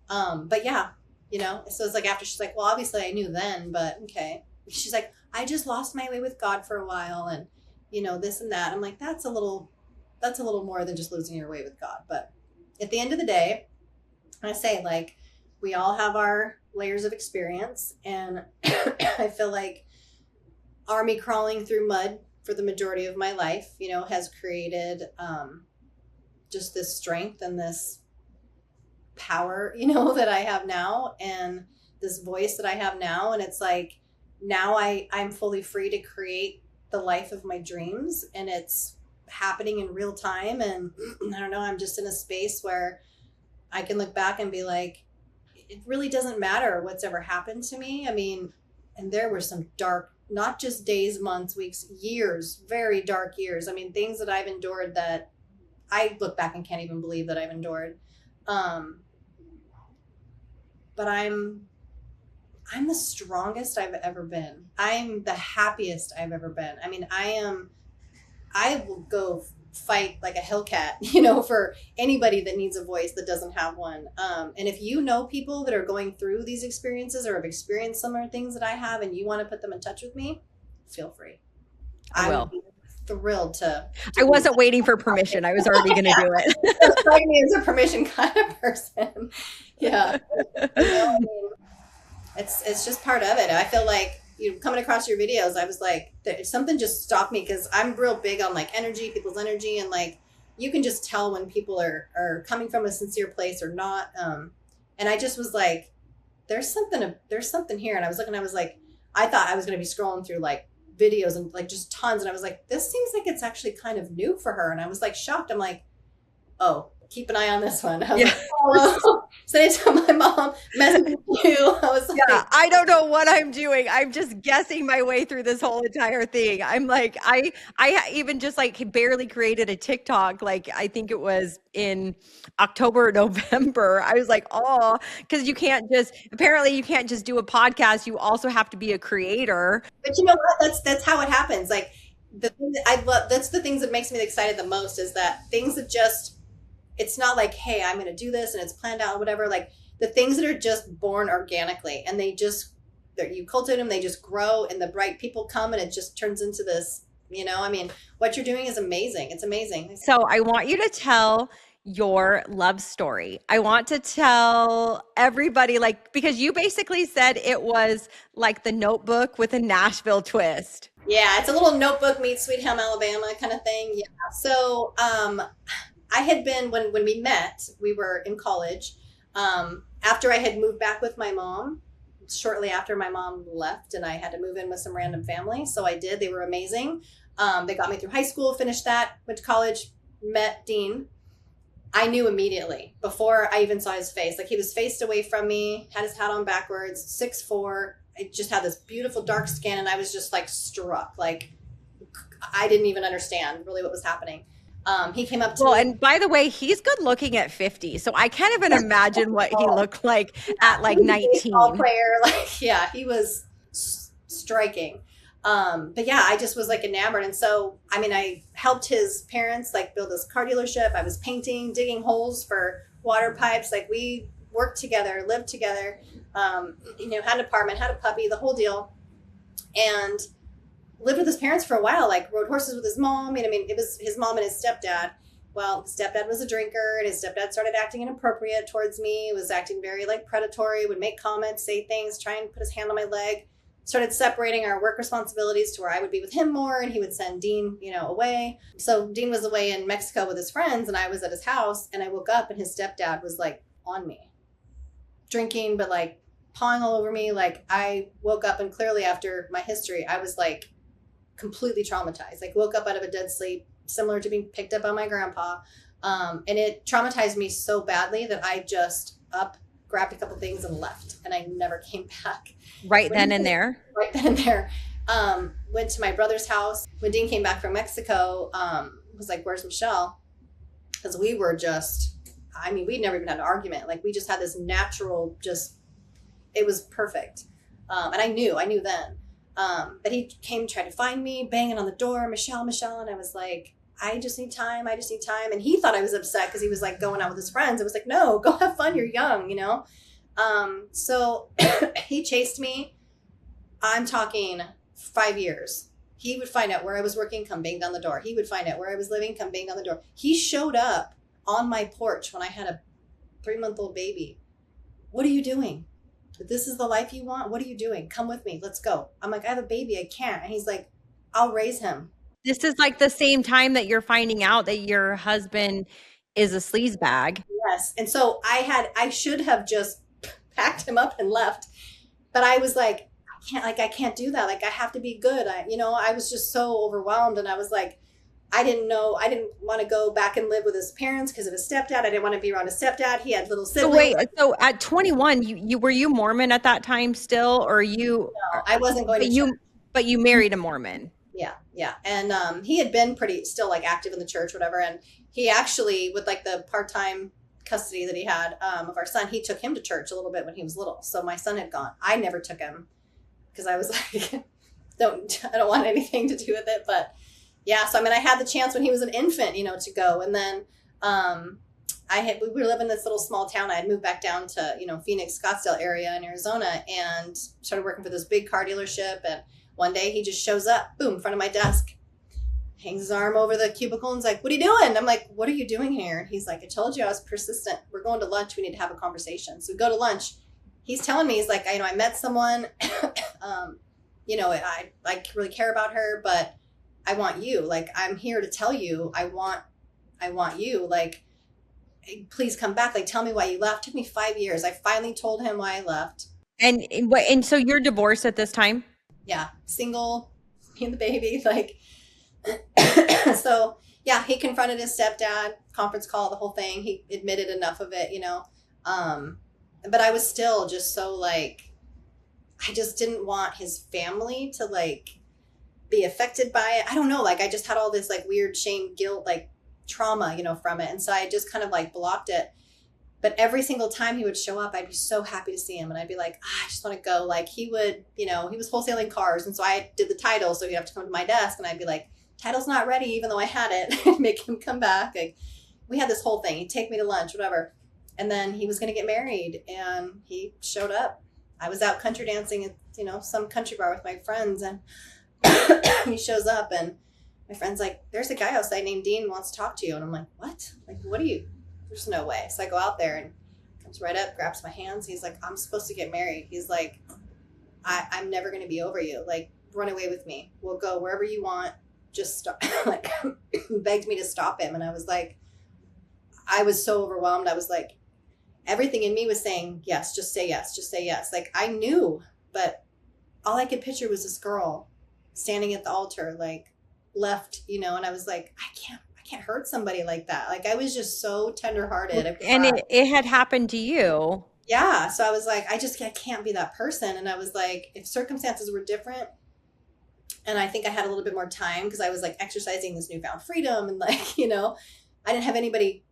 But yeah, so it's like, after she's like, well, obviously I knew then, but okay. She's like, I just lost my way with God for a while. And, this and that. I'm like, that's a little more than just losing your way with God. But at the end of the day, I say, like, we all have our layers of experience, and I feel like army crawling through mud for the majority of my life, has created just this strength and this power, that I have now, and this voice that I have now. And it's like, now I'm fully free to create the life of my dreams, and it's happening in real time. And I don't know, I'm just in a space where I can look back and be like, it really doesn't matter what's ever happened to me. I mean, and there were some dark, not just days, months, weeks, years, very dark years. I mean, things that I've endured that I look back and can't even believe that I've endured. But I'm the strongest I've ever been. I'm the happiest I've ever been. I mean, I will go fight like a hellcat, for anybody that needs a voice that doesn't have one. And if you know people that are going through these experiences or have experienced similar things that I have, and you want to put them in touch with me, feel free. I will. Would be thrilled to I wasn't waiting for permission. I was already going to do it. Strike me as a permission kind of person. Yeah. I mean, it's just part of it. I feel like, coming across your videos, I was like, something just stopped me, because I'm real big on like energy, people's energy, and like, you can just tell when people are coming from a sincere place or not. And I just was like, there's something here. And I was looking, I was like, I thought I was going to be scrolling through like videos and like just tons. And I was like, this seems like it's actually kind of new for her. And I was like shocked. I'm like, oh, keep an eye on this one. I was like, oh, send it to my mom, message you. I was like, I don't know what I'm doing. I'm just guessing my way through this whole entire thing. I'm like, I even just like barely created a TikTok. Like, I think it was in October or November. I was like, oh, because apparently you can't just do a podcast. You also have to be a creator. But you know what? That's how it happens. Like, the thing that I love, that's the things that makes me excited the most, is that things that just, it's not like, hey, I'm going to do this and it's planned out or whatever. Like, the things that are just born organically, and you cultivate them, they just grow, and the right people come, and it just turns into this, I mean, what you're doing is amazing. It's amazing. So I want you to tell your love story. I want to tell everybody, like, because you basically said it was like The Notebook with a Nashville twist. Yeah, it's a little Notebook meets Sweet Home Alabama kind of thing. Yeah. So, I had been, when we met, we were in college. After I had moved back with my mom, shortly after my mom left, and I had to move in with some random family. So I did. They were amazing. They got me through high school, finished that, went to college, met Dean. I knew immediately before I even saw his face. Like, he was faced away from me, had his hat on backwards, 6'4". I just had this beautiful dark skin, and I was just like struck. Like, I didn't even understand really what was happening. He came up to me. And by the way, he's good looking at 50. So I can't even imagine what he looked like at like 19. Player, like, yeah, he was striking. But yeah, I just was like enamored. And so, I mean, I helped his parents like build this car dealership. I was painting, digging holes for water pipes. Like, we worked together, lived together, had an apartment, had a puppy, the whole deal. And lived with his parents for a while, like rode horses with his mom. And I mean, it was his mom and his stepdad. Well, his stepdad was a drinker, and his stepdad started acting inappropriate towards me, was acting very like predatory, would make comments, say things, try and put his hand on my leg. Started separating our work responsibilities to where I would be with him more, and he would send Dean, away. So Dean was away in Mexico with his friends, and I was at his house, and I woke up and his stepdad was like on me, drinking, but like pawing all over me. Like, I woke up, and clearly after my history, I was like completely traumatized. Like, woke up out of a dead sleep, similar to being picked up by my grandpa. And it traumatized me so badly that I just grabbed a couple things and left, and I never came back. Right then and there. Went to my brother's house. When Dean came back from Mexico, was like, where's Michelle? Because we were we'd never even had an argument. Like, we just had this natural, it was perfect. And I knew then. But he came, tried to find me, banging on the door, Michelle. And I was like, I just need time. And he thought I was upset because he was like going out with his friends. I was like, no, go have fun. You're young, So he chased me. I'm talking 5 years He would find out where I was working, come bang down the door. He would find out where I was living, come bang down the door. He showed up on my porch when I had a 3-month-old baby. What are you doing? This is the life you want? What are you doing? Come with me. Let's go. I'm like, I have a baby. I can't. And he's like, I'll raise him. This is like the same time that you're finding out that your husband is a sleaze bag. Yes. And so I should have just packed him up and left. But I was like, I can't do that. Like, I have to be good. I was just so overwhelmed. And I was like, I didn't want to go back and live with his parents because of his stepdad. I didn't want to be around his stepdad. He had little siblings. So at 21, you were you Mormon at that time still, or you? No, I wasn't going to church. But you married a Mormon. Yeah. And he had been pretty still like active in the church, whatever. And he actually, with like the part-time custody that he had of our son, he took him to church a little bit when he was little. So my son had gone. I never took him because I was like, I don't want anything to do with it. But yeah, so I mean, I had the chance when he was an infant, to go. And then we were living in this little small town. I had moved back down to, Phoenix, Scottsdale area in Arizona, and started working for this big car dealership. And one day he just shows up, boom, in front of my desk, hangs his arm over the cubicle and is like, what are you doing? I'm like, what are you doing here? And he's like, I told you I was persistent. We're going to lunch. We need to have a conversation. So we go to lunch. He's telling me, he's like, I met someone, I really care about her, but I want you. Like, I'm here to tell you, I want you. Like, please come back. Like, tell me why you left. It took me 5 years. I finally told him why I left. And so you're divorced at this time? Yeah. Single, me and the baby. Like, so yeah, he confronted his stepdad, conference call, the whole thing. He admitted enough of it, but I was still just so like, I just didn't want his family to like be affected by it. I don't know. Like, I just had all this like weird shame, guilt, like trauma, from it. And so I just kind of like blocked it. But every single time he would show up, I'd be so happy to see him. And I'd be like, I just want to go. Like, he would, he was wholesaling cars. And so I did the title. So he'd have to come to my desk and I'd be like, title's not ready, even though I had it. Make him come back. Like, we had this whole thing. He'd take me to lunch, whatever. And then he was going to get married and he showed up. I was out country dancing at, some country bar with my friends, and he shows up and my friend's like, there's a guy outside named Dean who wants to talk to you. And I'm like, what? Like, what are you? There's no way. So I go out there and comes right up, grabs my hands. He's like, I'm supposed to get married. He's like, I'm never going to be over you. Like, run away with me. We'll go wherever you want. Just stop. Like, begged me to stop him. And I was like, I was so overwhelmed. I was like, everything in me was saying, yes, just say yes, just say yes. Like, I knew, but all I could picture was this girl standing at the altar, like, left, and I was like, I can't hurt somebody like that. Like, I was just so tenderhearted. And it had happened to you. Yeah. So I was like, I can't be that person. And I was like, if circumstances were different, and I think I had a little bit more time because I was like exercising this newfound freedom and like, I didn't have anybody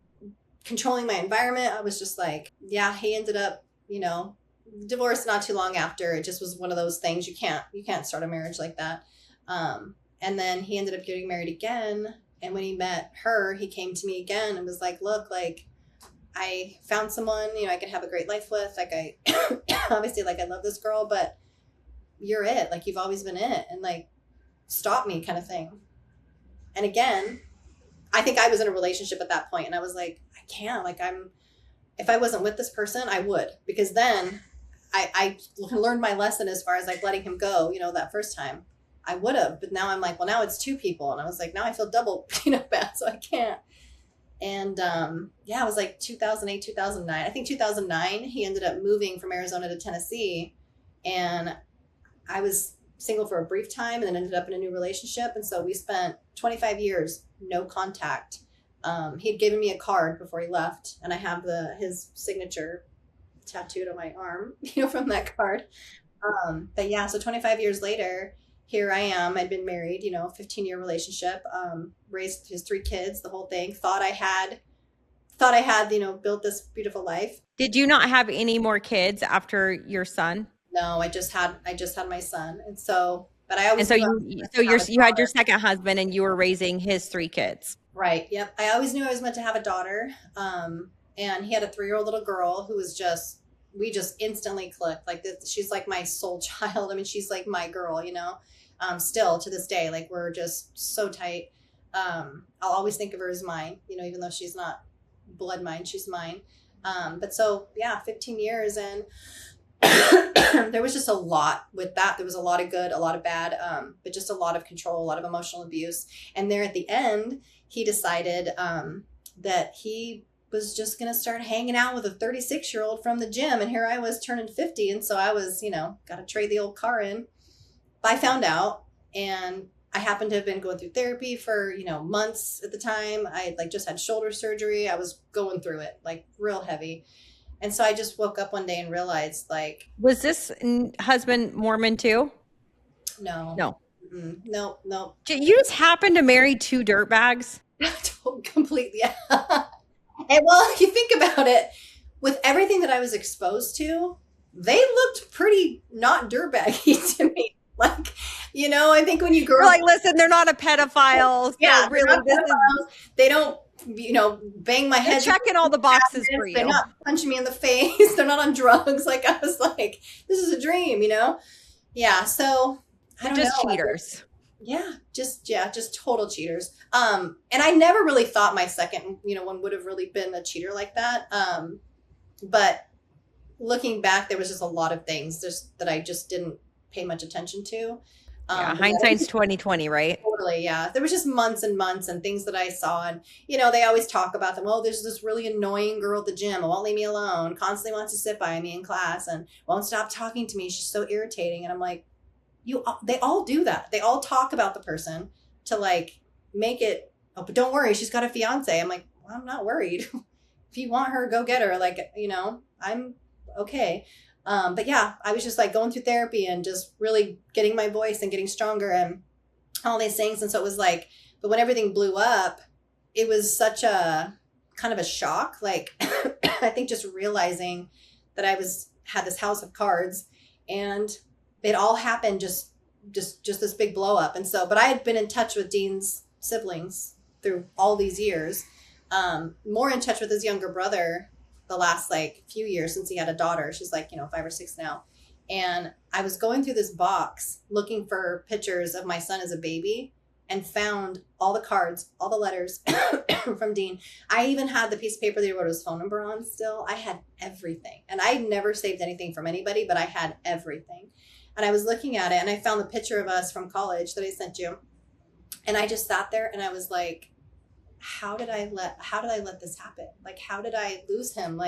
controlling my environment. I was just like, yeah, he ended up, divorced not too long after. It just was one of those things. You can't start a marriage like that. And then he ended up getting married again. And when he met her, he came to me again and was like, look, like, I found someone, I could have a great life with. Like, I obviously, like, I love this girl, but you're it. Like, you've always been it. And like, stop me, kind of thing. And again, I think I was in a relationship at that point, and I was like, I can't. Like, if I wasn't with this person, I would, because then I learned my lesson as far as like letting him go, that first time. I would have, but now I'm like, well, now it's two people. And I was like, now I feel double, bad, so I can't. And yeah, it was like 2008, 2009. I think 2009, he ended up moving from Arizona to Tennessee. And I was single for a brief time and then ended up in a new relationship. And so we spent 25 years, no contact. He'd given me a card before he left, and I have his signature tattooed on my arm, from that card. But yeah, so 25 years later, here I am. I'd been married, 15-year relationship, raised his 3 kids, the whole thing. Thought I had, built this beautiful life. Did you not have any more kids after your son? No, I just had my son. And so, but I always, and so you had your second husband and you were raising his 3 kids. Right. Yep. I always knew I was meant to have a daughter. And he had a 3-year-old little girl who was we just instantly clicked. Like, this, she's like my soul child. I mean, she's like my girl, Still to this day, like we're just so tight. I'll always think of her as mine, even though she's not blood mine, she's mine. But so yeah, 15 years, and there was just a lot with that. There was a lot of good, a lot of bad, but just a lot of control, a lot of emotional abuse. And there at the end, he decided that he was just going to start hanging out with a 36-year-old from the gym. And here I was turning 50. And so I was, got to trade the old car in. But I found out, and I happened to have been going through therapy for, months at the time. I had just had shoulder surgery. I was going through it real heavy. And so I just woke up one day and realized was this husband Mormon too? No. No. You just happened to marry two dirtbags? Completely. And well, if you think about it, with everything that I was exposed to, they looked pretty not dirtbaggy to me. I think when you grow up, listen, they're not a pedophile. Yeah, so really, they don't, bang my head. They're checking all the boxes for you. They're not punching me in the face. They're not on drugs. I was like, this is a dream, Yeah. So I don't know. Just cheaters. Just total cheaters. And I never really thought my second, one would have really been a cheater like that. But looking back, there was just a lot of things that I just didn't pay much attention to. Hindsight's 2020, right? Totally, yeah. There was just months and months and things that I saw, and they always talk about them. Oh, there's this really annoying girl at the gym who won't leave me alone, constantly wants to sit by me in class, and won't stop talking to me. She's so irritating. And I'm like, they all do that. They all talk about the person to make it. Oh, but don't worry, she's got a fiance. I'm like, well, I'm not worried. If you want her, go get her. I'm okay. But yeah, I was just going through therapy and just really getting my voice and getting stronger and all these things. And so it was but when everything blew up, it was such a kind of a shock. I think just realizing that had this house of cards, and it all happened just this big blow up. And so, but I had been in touch with Dean's siblings through all these years, more in touch with his younger brother the last few years since he had a daughter. She's 5 or 6 now. And I was going through this box looking for pictures of my son as a baby, and found all the cards, all the letters from Dean. I even had the piece of paper that he wrote his phone number on still. I had everything. And I never saved anything from anybody, but I had everything. And I was looking at it, and I found the picture of us from college that I sent you. And I just sat there and I was like, how did I let this happen? How did I lose him?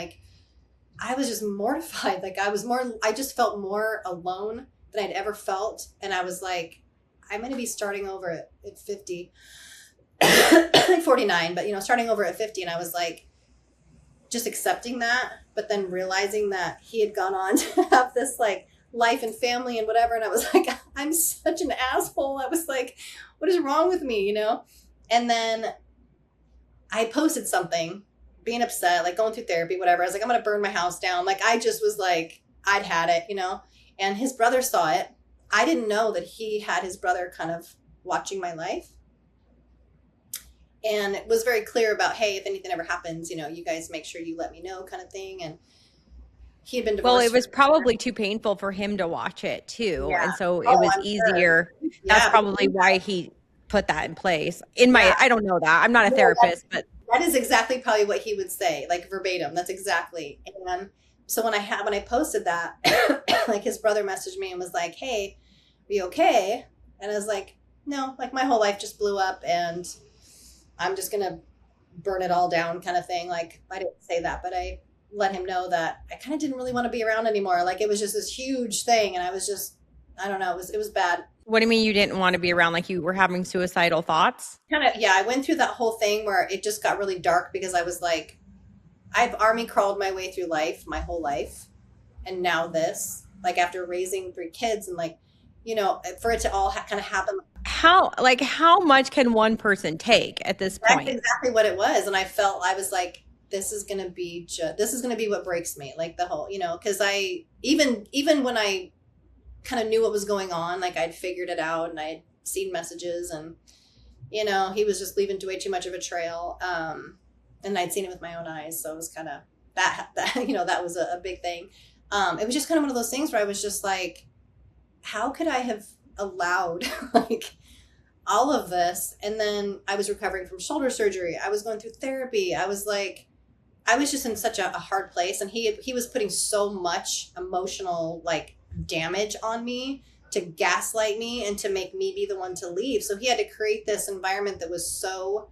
I was just mortified. I just felt more alone than I'd ever felt. And I was like, I'm going to be starting over at 50, 49, but starting over at 50. And I was just accepting that, but then realizing that he had gone on to have this life and family and whatever. And I was like, I'm such an asshole. I was like, what is wrong with me? And then I posted something, being upset, going through therapy, whatever. I was like, I'm going to burn my house down. I just was I'd had it, and his brother saw it. I didn't know that he had his brother kind of watching my life, and it was very clear about, hey, if anything ever happens, you guys make sure you let me know, kind of thing. And he had been divorced. Well, it was probably too painful for him to watch it too. Yeah. And so it was easier. Sure. That's probably why he put that in place. I don't know that. I'm not a therapist, but that is exactly probably what he would say, verbatim. That's exactly. And so when I posted that, his brother messaged me and was like, hey, are you okay? And I was like, no, my whole life just blew up and I'm just going to burn it all down, kind of thing. I didn't say that, but I let him know that I kind of didn't really want to be around anymore. It was just this huge thing. And I was just, I don't know, it was bad. What do you mean you didn't want to be around? You were having suicidal thoughts? Kind of, yeah. I went through that whole thing where it just got really dark because I was I've army crawled my way through life, my whole life. And now this, after raising 3 kids and for it to all kind of happen. How much can one person take at this point? That's exactly what it was. And I was like, this is going to be what breaks me. The whole, cause I, even when I kind of knew what was going on, I'd figured it out and I'd seen messages and, he was just leaving way too much of a trail. And I'd seen it with my own eyes. So it was kind of that that was a big thing. It was just kind of one of those things where I was just how could I have allowed like all of this. And then I was recovering from shoulder surgery. I was going through therapy. I was just in such a hard place. And he was putting so much emotional like damage on me to gaslight me and to make me be the one to leave. So he had to create this environment that was so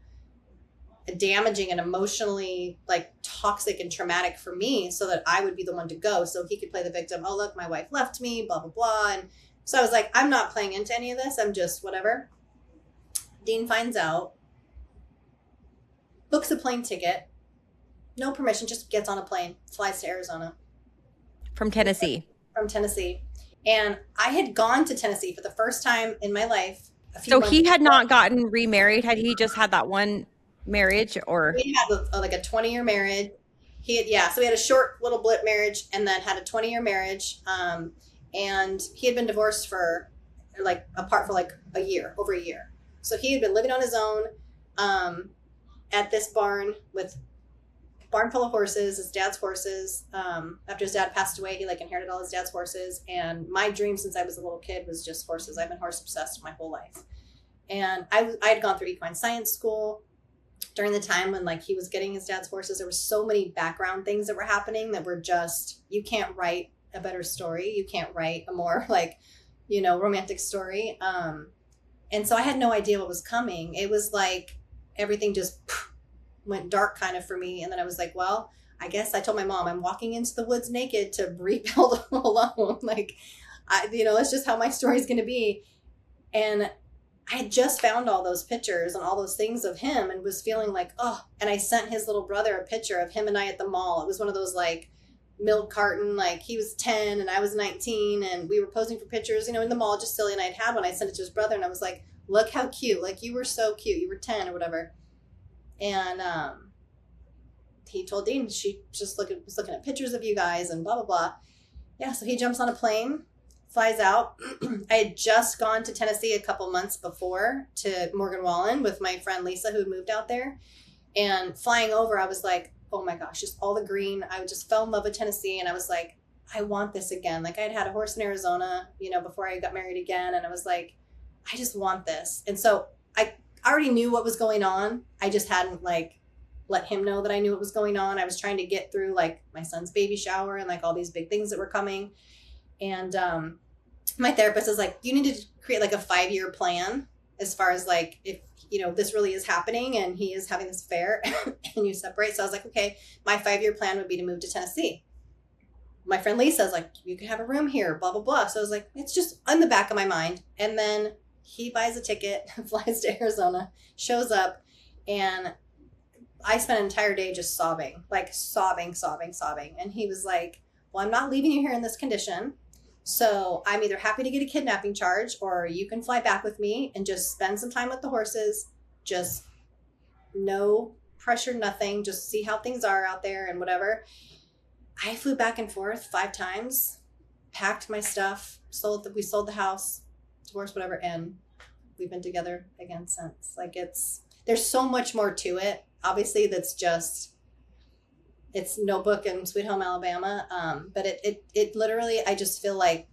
damaging and emotionally like toxic and traumatic for me so that I would be the one to go. So he could play the victim. Oh, look, my wife left me, blah, blah, blah. And so I was like, I'm not playing into any of this. I'm just whatever. Dean finds out, books a plane ticket, no permission, just gets on a plane, flies to Arizona. From Tennessee. From Tennessee. And I had gone to Tennessee for the first time in my life. So he had not gotten remarried. Had he just had that one marriage? Or we had like a 20-year marriage. So we had a short little blip marriage and then had a 20-year marriage. And he had been divorced for like apart for like over a year. So he had been living on his own at this barn full of horses, his dad's horses. After his dad passed away, he like inherited all his dad's horses. And my dream since I was a little kid was just horses. I've been horse obsessed my whole life. And I had gone through equine science school during the time when like he was getting his dad's horses. There were so many background things that were happening that were just, you can't write a better story. You can't write a more like, romantic story. And so I had no idea what was coming. It was like everything just went dark kind of for me. And then I was like, well, I guess I told my mom, I'm walking into the woods naked to rebuild alone. Like, that's just how my story's going to be. And I had just found all those pictures and all those things of him and was feeling like, oh, and I sent his little brother a picture of him and I at the mall. It was one of those like milk carton, like he was 10 and I was 19 and we were posing for pictures, in the mall, just silly. And I'd had one. I sent it to his brother and I was like, look how cute. Like you were so cute. You were 10 or whatever. And he told Dean she just was looking at pictures of you guys and blah, blah, blah. Yeah. So he jumps on a plane, flies out. I had just gone to Tennessee a couple months before to Morgan Wallen with my friend Lisa, who had moved out there. And flying over, I was like, oh my gosh, just all the green. I just fell in love with Tennessee. And I was like, I want this again. Like I'd had a horse in Arizona, before I got married again. And I was like, I just want this. And so I already knew what was going on. I just hadn't like let him know that I knew what was going on. I was trying to get through like my son's baby shower and like all these big things that were coming. And my therapist is like, you need to create like a 5-year plan as far as like if this really is happening and he is having this affair and you separate. So I was like, okay, my 5-year plan would be to move to Tennessee. My friend Lisa's like, you could have a room here, blah, blah, blah. So I was like, it's just in the back of my mind. And then he buys a ticket, flies to Arizona, shows up, and I spent an entire day just sobbing. And he was like, well, I'm not leaving you here in this condition. So I'm either happy to get a kidnapping charge or you can fly back with me and just spend some time with the horses. Just no pressure, nothing. Just see how things are out there and whatever. I flew back and forth 5 times, packed my stuff, we sold the house, divorced, whatever. And we've been together again since. Like there's so much more to it. Obviously it's Notebook and Sweet Home Alabama. But it literally, I just feel like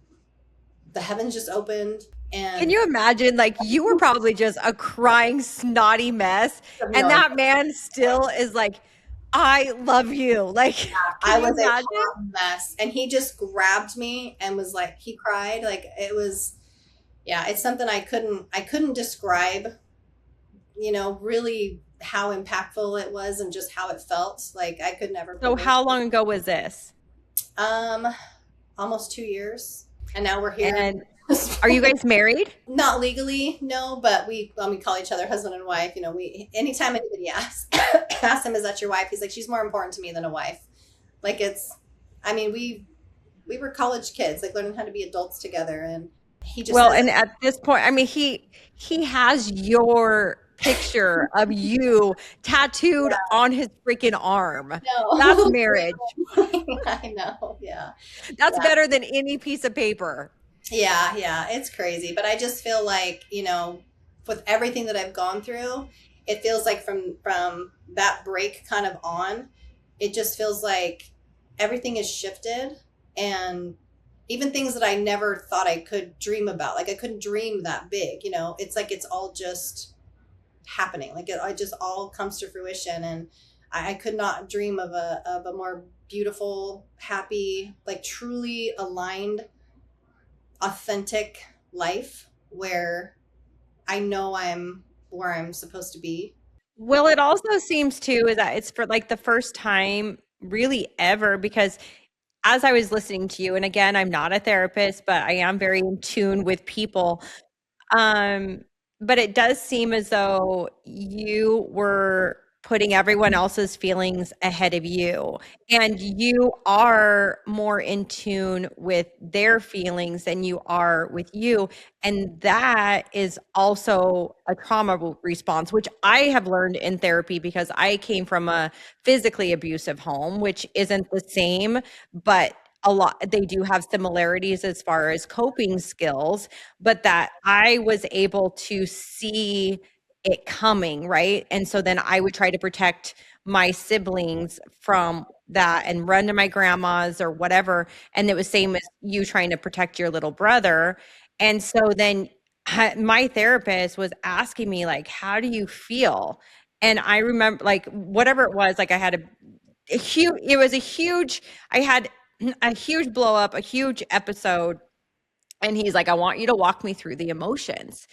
the heavens just opened. And can you imagine, like you were probably just a crying, snotty mess. And that man still is like, I love you. Like, yeah, I was a hot mess. And he just grabbed me and was like, he cried. Like it was, yeah, it's something I couldn't describe, really how impactful it was and just how it felt. Like I could never. So how long ago was this? Almost 2 years. And now we're here. And are you guys married? Not legally, no, but we call each other husband and wife. Anytime anybody asks him, is that your wife? He's like, she's more important to me than a wife. Like we were college kids, like learning how to be adults together. And he just and at this point, he has your picture of you tattooed on his freaking arm. No. That's marriage. I know. Yeah. That's better than any piece of paper. Yeah. It's crazy. But I just feel like, with everything that I've gone through, it feels like from that break kind of on, it just feels like everything is shifted and even things that I never thought I could dream about. Like I couldn't dream that big, it's like it's all just happening. Like it just all comes to fruition. And I could not dream of a more beautiful, happy, like truly aligned, authentic life where I know I'm where I'm supposed to be. Well, it also seems too is that it's for like the first time really ever because as I was listening to you, and again, I'm not a therapist, but I am very in tune with people. Um, but it does seem as though you were putting everyone else's feelings ahead of you, and you are more in tune with their feelings than you are with you. And that is also a trauma response, which I have learned in therapy because I came from a physically abusive home, which isn't the same, but a lot they do have similarities as far as coping skills, but that I was able to see it coming, right? And so then I would try to protect my siblings from that and run to my grandma's or whatever. And it was same as you trying to protect your little brother. And so then my therapist was asking me like, how do you feel? And I remember like whatever it was, like I had a huge, it was a huge, I had a huge blow up, a huge episode. And he's like, I want you to walk me through the emotions.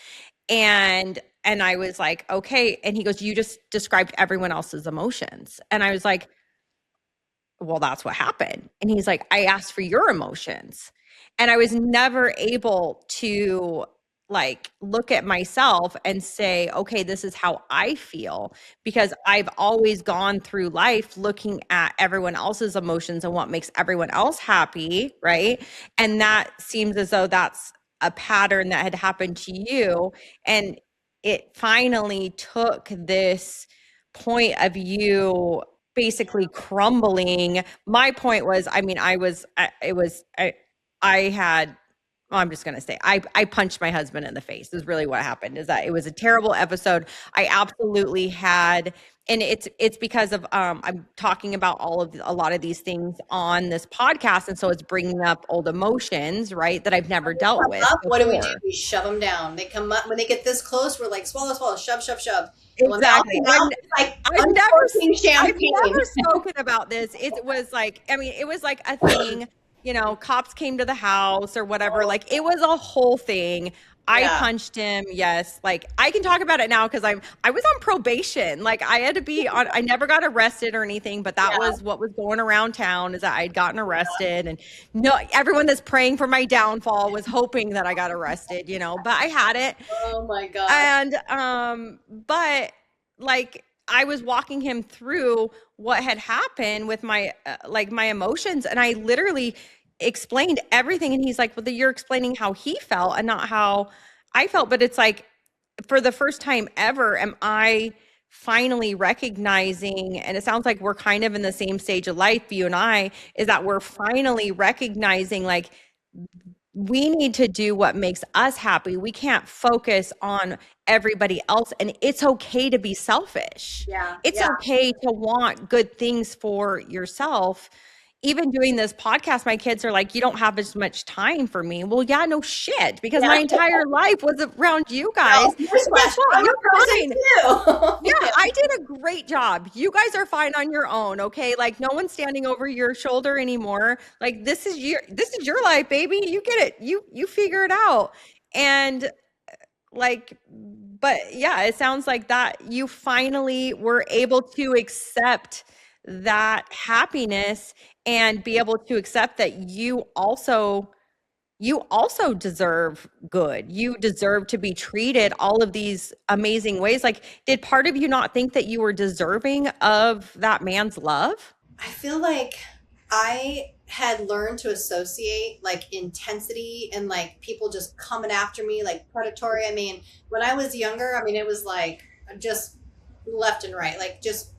And I was like, okay. And he goes, you just described everyone else's emotions. And I was like, well, that's what happened. And he's like, I asked for your emotions. And I was never able to like look at myself and say, okay, this is how I feel, because I've always gone through life looking at everyone else's emotions and what makes everyone else happy, right? And that seems as though that's a pattern that had happened to you. And it finally took this point of you basically crumbling. My point was, I mean, I had, well, I'm just going to say, I punched my husband in the face is really what happened, is that it was a terrible episode. I absolutely had, and it's because of, I'm talking about a lot of these things on this podcast. And so it's bringing up old emotions, right? That I've never dealt with What do we do? before. We shove them down. They come up when they get this close. We're like swallow, swallow, shove, shove, shove. And when they all Exactly. come out, it's like I've champagne. never spoken about this. It was like, I mean, it was like a thing, cops came to the house or whatever. Like it was a whole thing. I Yeah. punched him. Yes. Like I can talk about it now because I was on probation. Like I had to be on, I never got arrested or anything, but that Yeah. was what was going around town, is that I'd gotten arrested. And no, everyone that's praying for my downfall was hoping that I got arrested, but I had it. Oh my gosh. And but like I was walking him through what had happened with my like my emotions, and I literally explained everything. And he's like, well, you're explaining how he felt and not how I felt. But it's like, for the first time ever, am I finally recognizing, and it sounds like we're kind of in the same stage of life, you and I, is that we're finally recognizing like we need to do what makes us happy. We can't focus on everybody else. And it's okay to be selfish. Yeah. It's Yeah. okay to want good things for yourself. Even doing this podcast, my kids are like, you don't have as much time for me. Well, yeah, no shit, because my Yeah. entire life was around you guys. No, here's But guess what? I'm a You're person fine. too. Yeah, I did a great job. You guys are fine on your own, okay? Like no one's standing over your shoulder anymore. Like this is your life, baby. You get it. You figure it out. And like, but yeah, it sounds like that you finally were able to accept that happiness and be able to accept that you also deserve good. You deserve to be treated all of these amazing ways. Like, did part of you not think that you were deserving of that man's love? I feel like I had learned to associate like intensity and like people just coming after me, like predatory. I mean, when I was younger, I mean, it was like just left and right, like just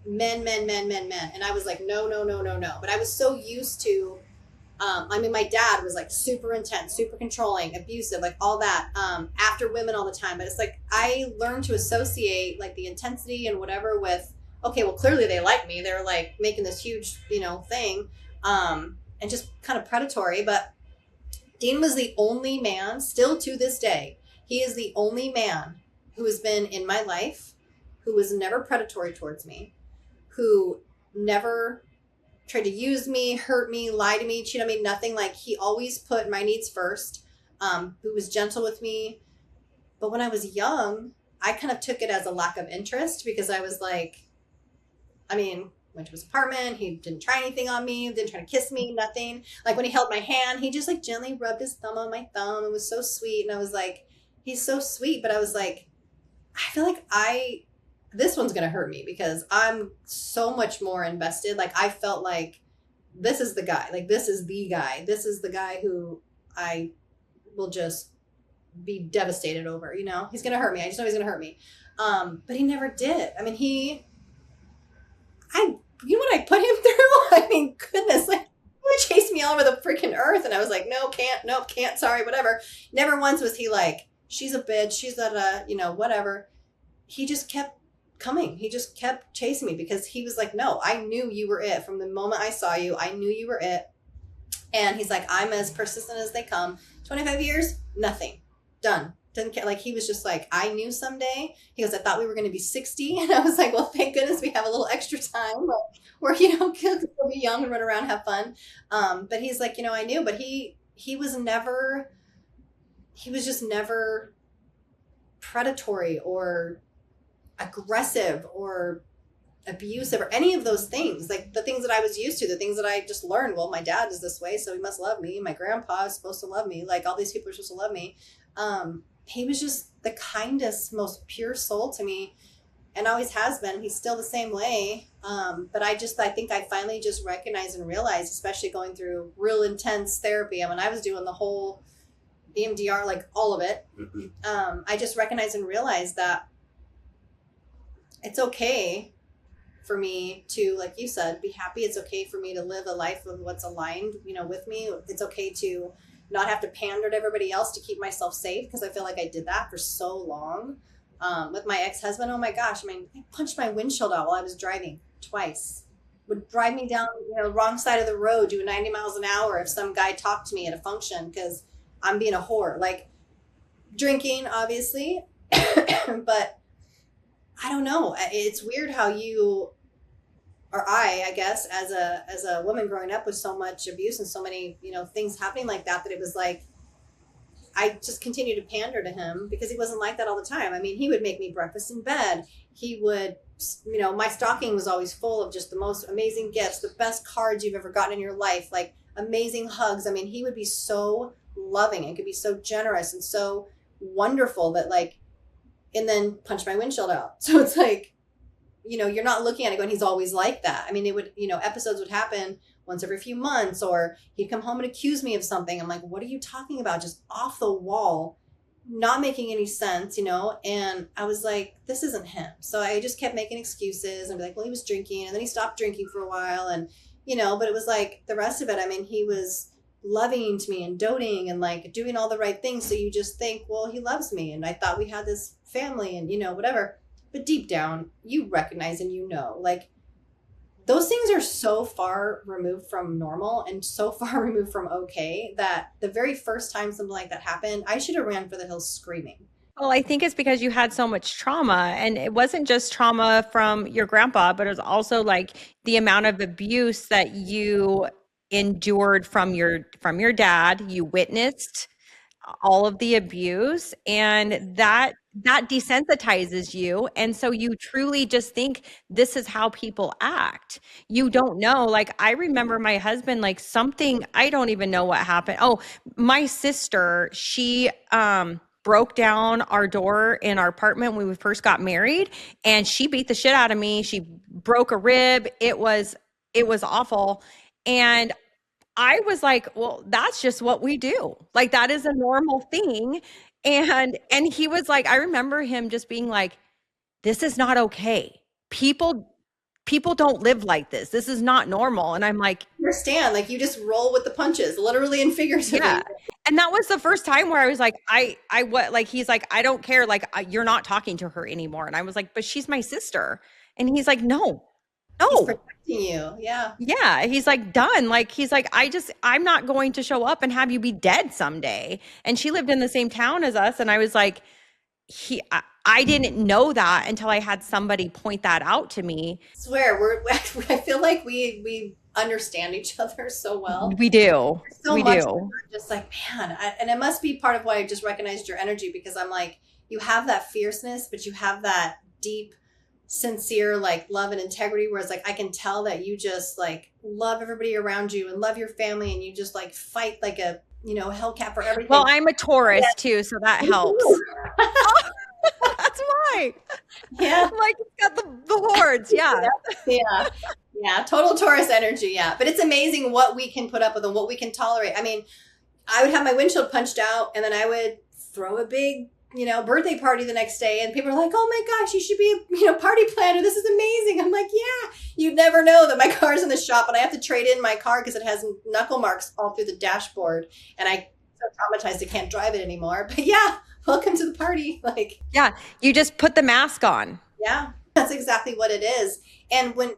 men, men, men, men, men. And I was like, no, no, no, no, no. But I was so used to, I mean, my dad was like super intense, super controlling, abusive, like all that, after women all the time. But it's like I learned to associate like the intensity and whatever with, okay, well, clearly they like me. They're like making this huge, thing, and just kind of predatory. But Dean was the only man, still to this day, he is the only man who has been in my life who was never predatory towards me, who never tried to use me, hurt me, lie to me, cheat on me, nothing. Like, he always put my needs first, who was gentle with me. But when I was young, I kind of took it as a lack of interest because I was like, I mean, went to his apartment. He didn't try anything on me, didn't try to kiss me, nothing. Like, when he held my hand, he just like gently rubbed his thumb on my thumb. It was so sweet. And I was like, he's so sweet. But I was like, I feel like this one's going to hurt me because I'm so much more invested. Like, I felt like this is the guy. Like, this is the guy. This is the guy who I will just be devastated over, you know? He's going to hurt me. I just know he's going to hurt me. But he never did. I mean, you know what I put him through? I mean, goodness, like, he would chase me all over the freaking earth. And I was like, no, can't, nope, can't, sorry, whatever. Never once was he like, she's a bitch, she's you know, whatever. He just kept coming. He just kept chasing me because he was like, no, I knew you were it. From the moment I saw you, I knew you were it. And he's like, I'm as persistent as they come. 25 years, nothing. Done. Didn't care. Like, he was just like, I knew someday. He goes, I thought we were going to be 60. And I was like, well, thank goodness we have a little extra time where, you know, kids will be young and run around, have fun. But he's like, you know, I knew, but he was just never predatory or aggressive or abusive or any of those things. Like, the things that I was used to, the things that I just learned. Well, my dad is this way, so he must love me. My grandpa is supposed to love me. Like, all these people are supposed to love me. He was just the kindest, most pure soul to me, and always has been. He's still the same way. But I think I finally just recognized and realized, especially going through real intense therapy. I mean, I was doing the whole EMDR, like all of it. I just recognized and realized that it's okay for me to, like you said, be happy. It's okay for me to live a life of what's aligned, you know, with me. It's okay to not have to pander to everybody else to keep myself safe, because I feel like I did that for so long. With my ex-husband, oh my gosh, I mean, he punched my windshield out while I was driving twice. Would drive me down, you know, wrong side of the road, doing 90 miles an hour if some guy talked to me at a function because I'm being a whore. Like, drinking, obviously, but I don't know. It's weird how you, or I guess, as a woman growing up with so much abuse and so many, you know, things happening like that it was like, I just continued to pander to him because he wasn't like that all the time. I mean, he would make me breakfast in bed. He would, you know, my stocking was always full of just the most amazing gifts, the best cards you've ever gotten in your life, like amazing hugs. I mean, he would be so loving and could be so generous and so wonderful that, like, and then punch my windshield out. So it's like, you know, you're not looking at it going, he's always like that. I mean, it would, you know, episodes would happen once every few months, or he'd come home and accuse me of something. I'm like, what are you talking about? Just off the wall, not making any sense, you know? And I was like, this isn't him. So I just kept making excuses and be like, well, he was drinking, and then he stopped drinking for a while. And, you know, but it was like the rest of it. I mean, he was loving to me and doting and like doing all the right things. So you just think, well, he loves me. And I thought we had this family and, you know, whatever. But deep down, you recognize and you know, like, those things are so far removed from normal and so far removed from okay that the very first time something like that happened, I should have ran for the hills screaming. Well, I think it's because you had so much trauma, and it wasn't just trauma from your grandpa, but it was also like the amount of abuse that you endured from your dad. You witnessed all of the abuse, and that desensitizes you, and so you truly just think this is how people act. You don't know. Like, I remember my husband, like, something, I don't even know what happened. Oh, my sister, she broke down our door in our apartment when we first got married, and she beat the shit out of me. She broke a rib. It was awful. And I was like, well, that's just what we do. Like, that is a normal thing. And he was like, I remember him just being like, this is not okay. People don't live like this. This is not normal. And I'm like, Understand, like, you just roll with the punches, literally and figuratively. yeah. And that was the first time where I was like, what, like, he's like, I don't care. Like, you're not talking to her anymore. And I was like, but she's my sister. And he's like, no, He's No. protecting you. Yeah. Yeah, he's like done. Like he's like, I'm not going to show up and have you be dead someday. And she lived in the same town as us, and I was like, I didn't know that until I had somebody point that out to me. Swear, I feel like we understand each other so well. We do. There's so We much that do. we're just like, man, and it must be part of why I just recognized your energy, because I'm like, you have that fierceness, but you have that deep, sincere like love and integrity, where it's like I can tell that you just like love everybody around you and love your family, and you just like fight like a hellcat for Well, everything. I'm a Taurus too, so that helps. That's why. Yeah. Like it's got the hordes. Yeah. Yeah. Yeah. Total Taurus energy. Yeah. But it's amazing what we can put up with and what we can tolerate. I mean, I would have my windshield punched out, and then I would throw a big, birthday party the next day, and people are like, "Oh my gosh, you should be a, party planner. This is amazing." I'm like, "Yeah, you'd never know that my car's in the shop and I have to trade in my car because it has knuckle marks all through the dashboard, and I'm so traumatized I can't drive it anymore." But yeah, welcome to the party. Like, Yeah. You just put the mask on. yeah, that's exactly what it is. And when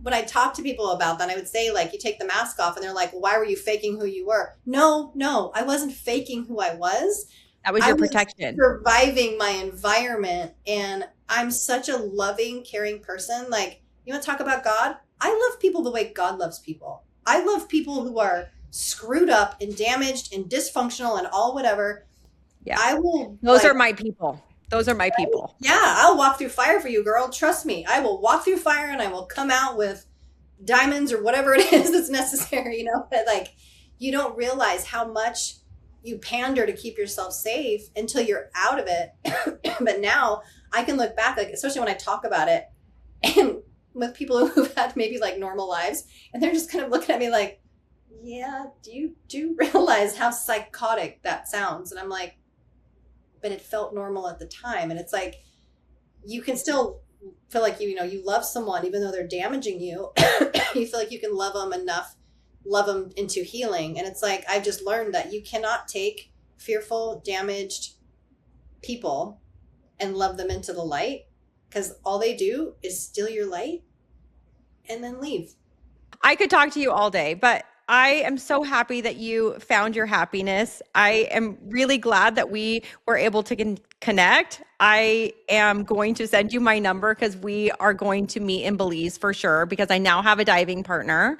I talk to people about that, I would say, like, you take the mask off, and they're like, "Well, why were you faking who you were?" No, I wasn't faking who I was. That was I your was protection. surviving my environment, and I'm such a loving, caring person. Like, you want to talk about God? I love people the way God loves people. I love people who are screwed up and damaged and dysfunctional and all whatever. Yeah. I will. Those are my people. Those are my people. Yeah, I'll walk through fire for you, girl. Trust me. I will walk through fire, and I will come out with diamonds or whatever it is that's necessary, But like, you don't realize how much you pander to keep yourself safe until you're out of it. But now I can look back, like, especially when I talk about it, and with people who've had maybe like normal lives, and they're just kind of looking at me like, "Yeah, do you realize how psychotic that sounds?" And I'm like, but it felt normal at the time. And it's like, you can still feel like you love someone even though they're damaging you. You feel like you can love them into healing. And it's like, I've just learned that you cannot take fearful, damaged people and love them into the light, because all they do is steal your light and then leave. I could talk to you all day, but I am so happy that you found your happiness. I am really glad that we were able to connect. I am going to send you my number because we are going to meet in Belize for sure, because I now have a diving partner.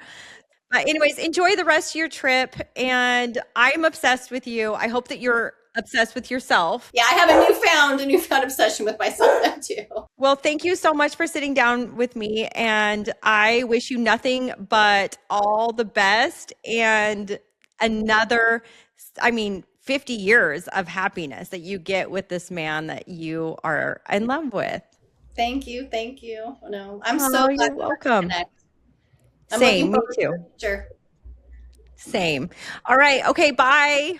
But anyways, enjoy the rest of your trip. And I'm obsessed with you. I hope that you're obsessed with yourself. Yeah, I have a newfound obsession with myself now too. Well, thank you so much for sitting down with me. And I wish you nothing but all the best and another, 50 years of happiness that you get with this man that you are in love with. Thank you. Thank you. No, I'm Oh, so you're glad welcome. I'm Same, looking me forward to too. the future. Same. All right. Okay. Bye.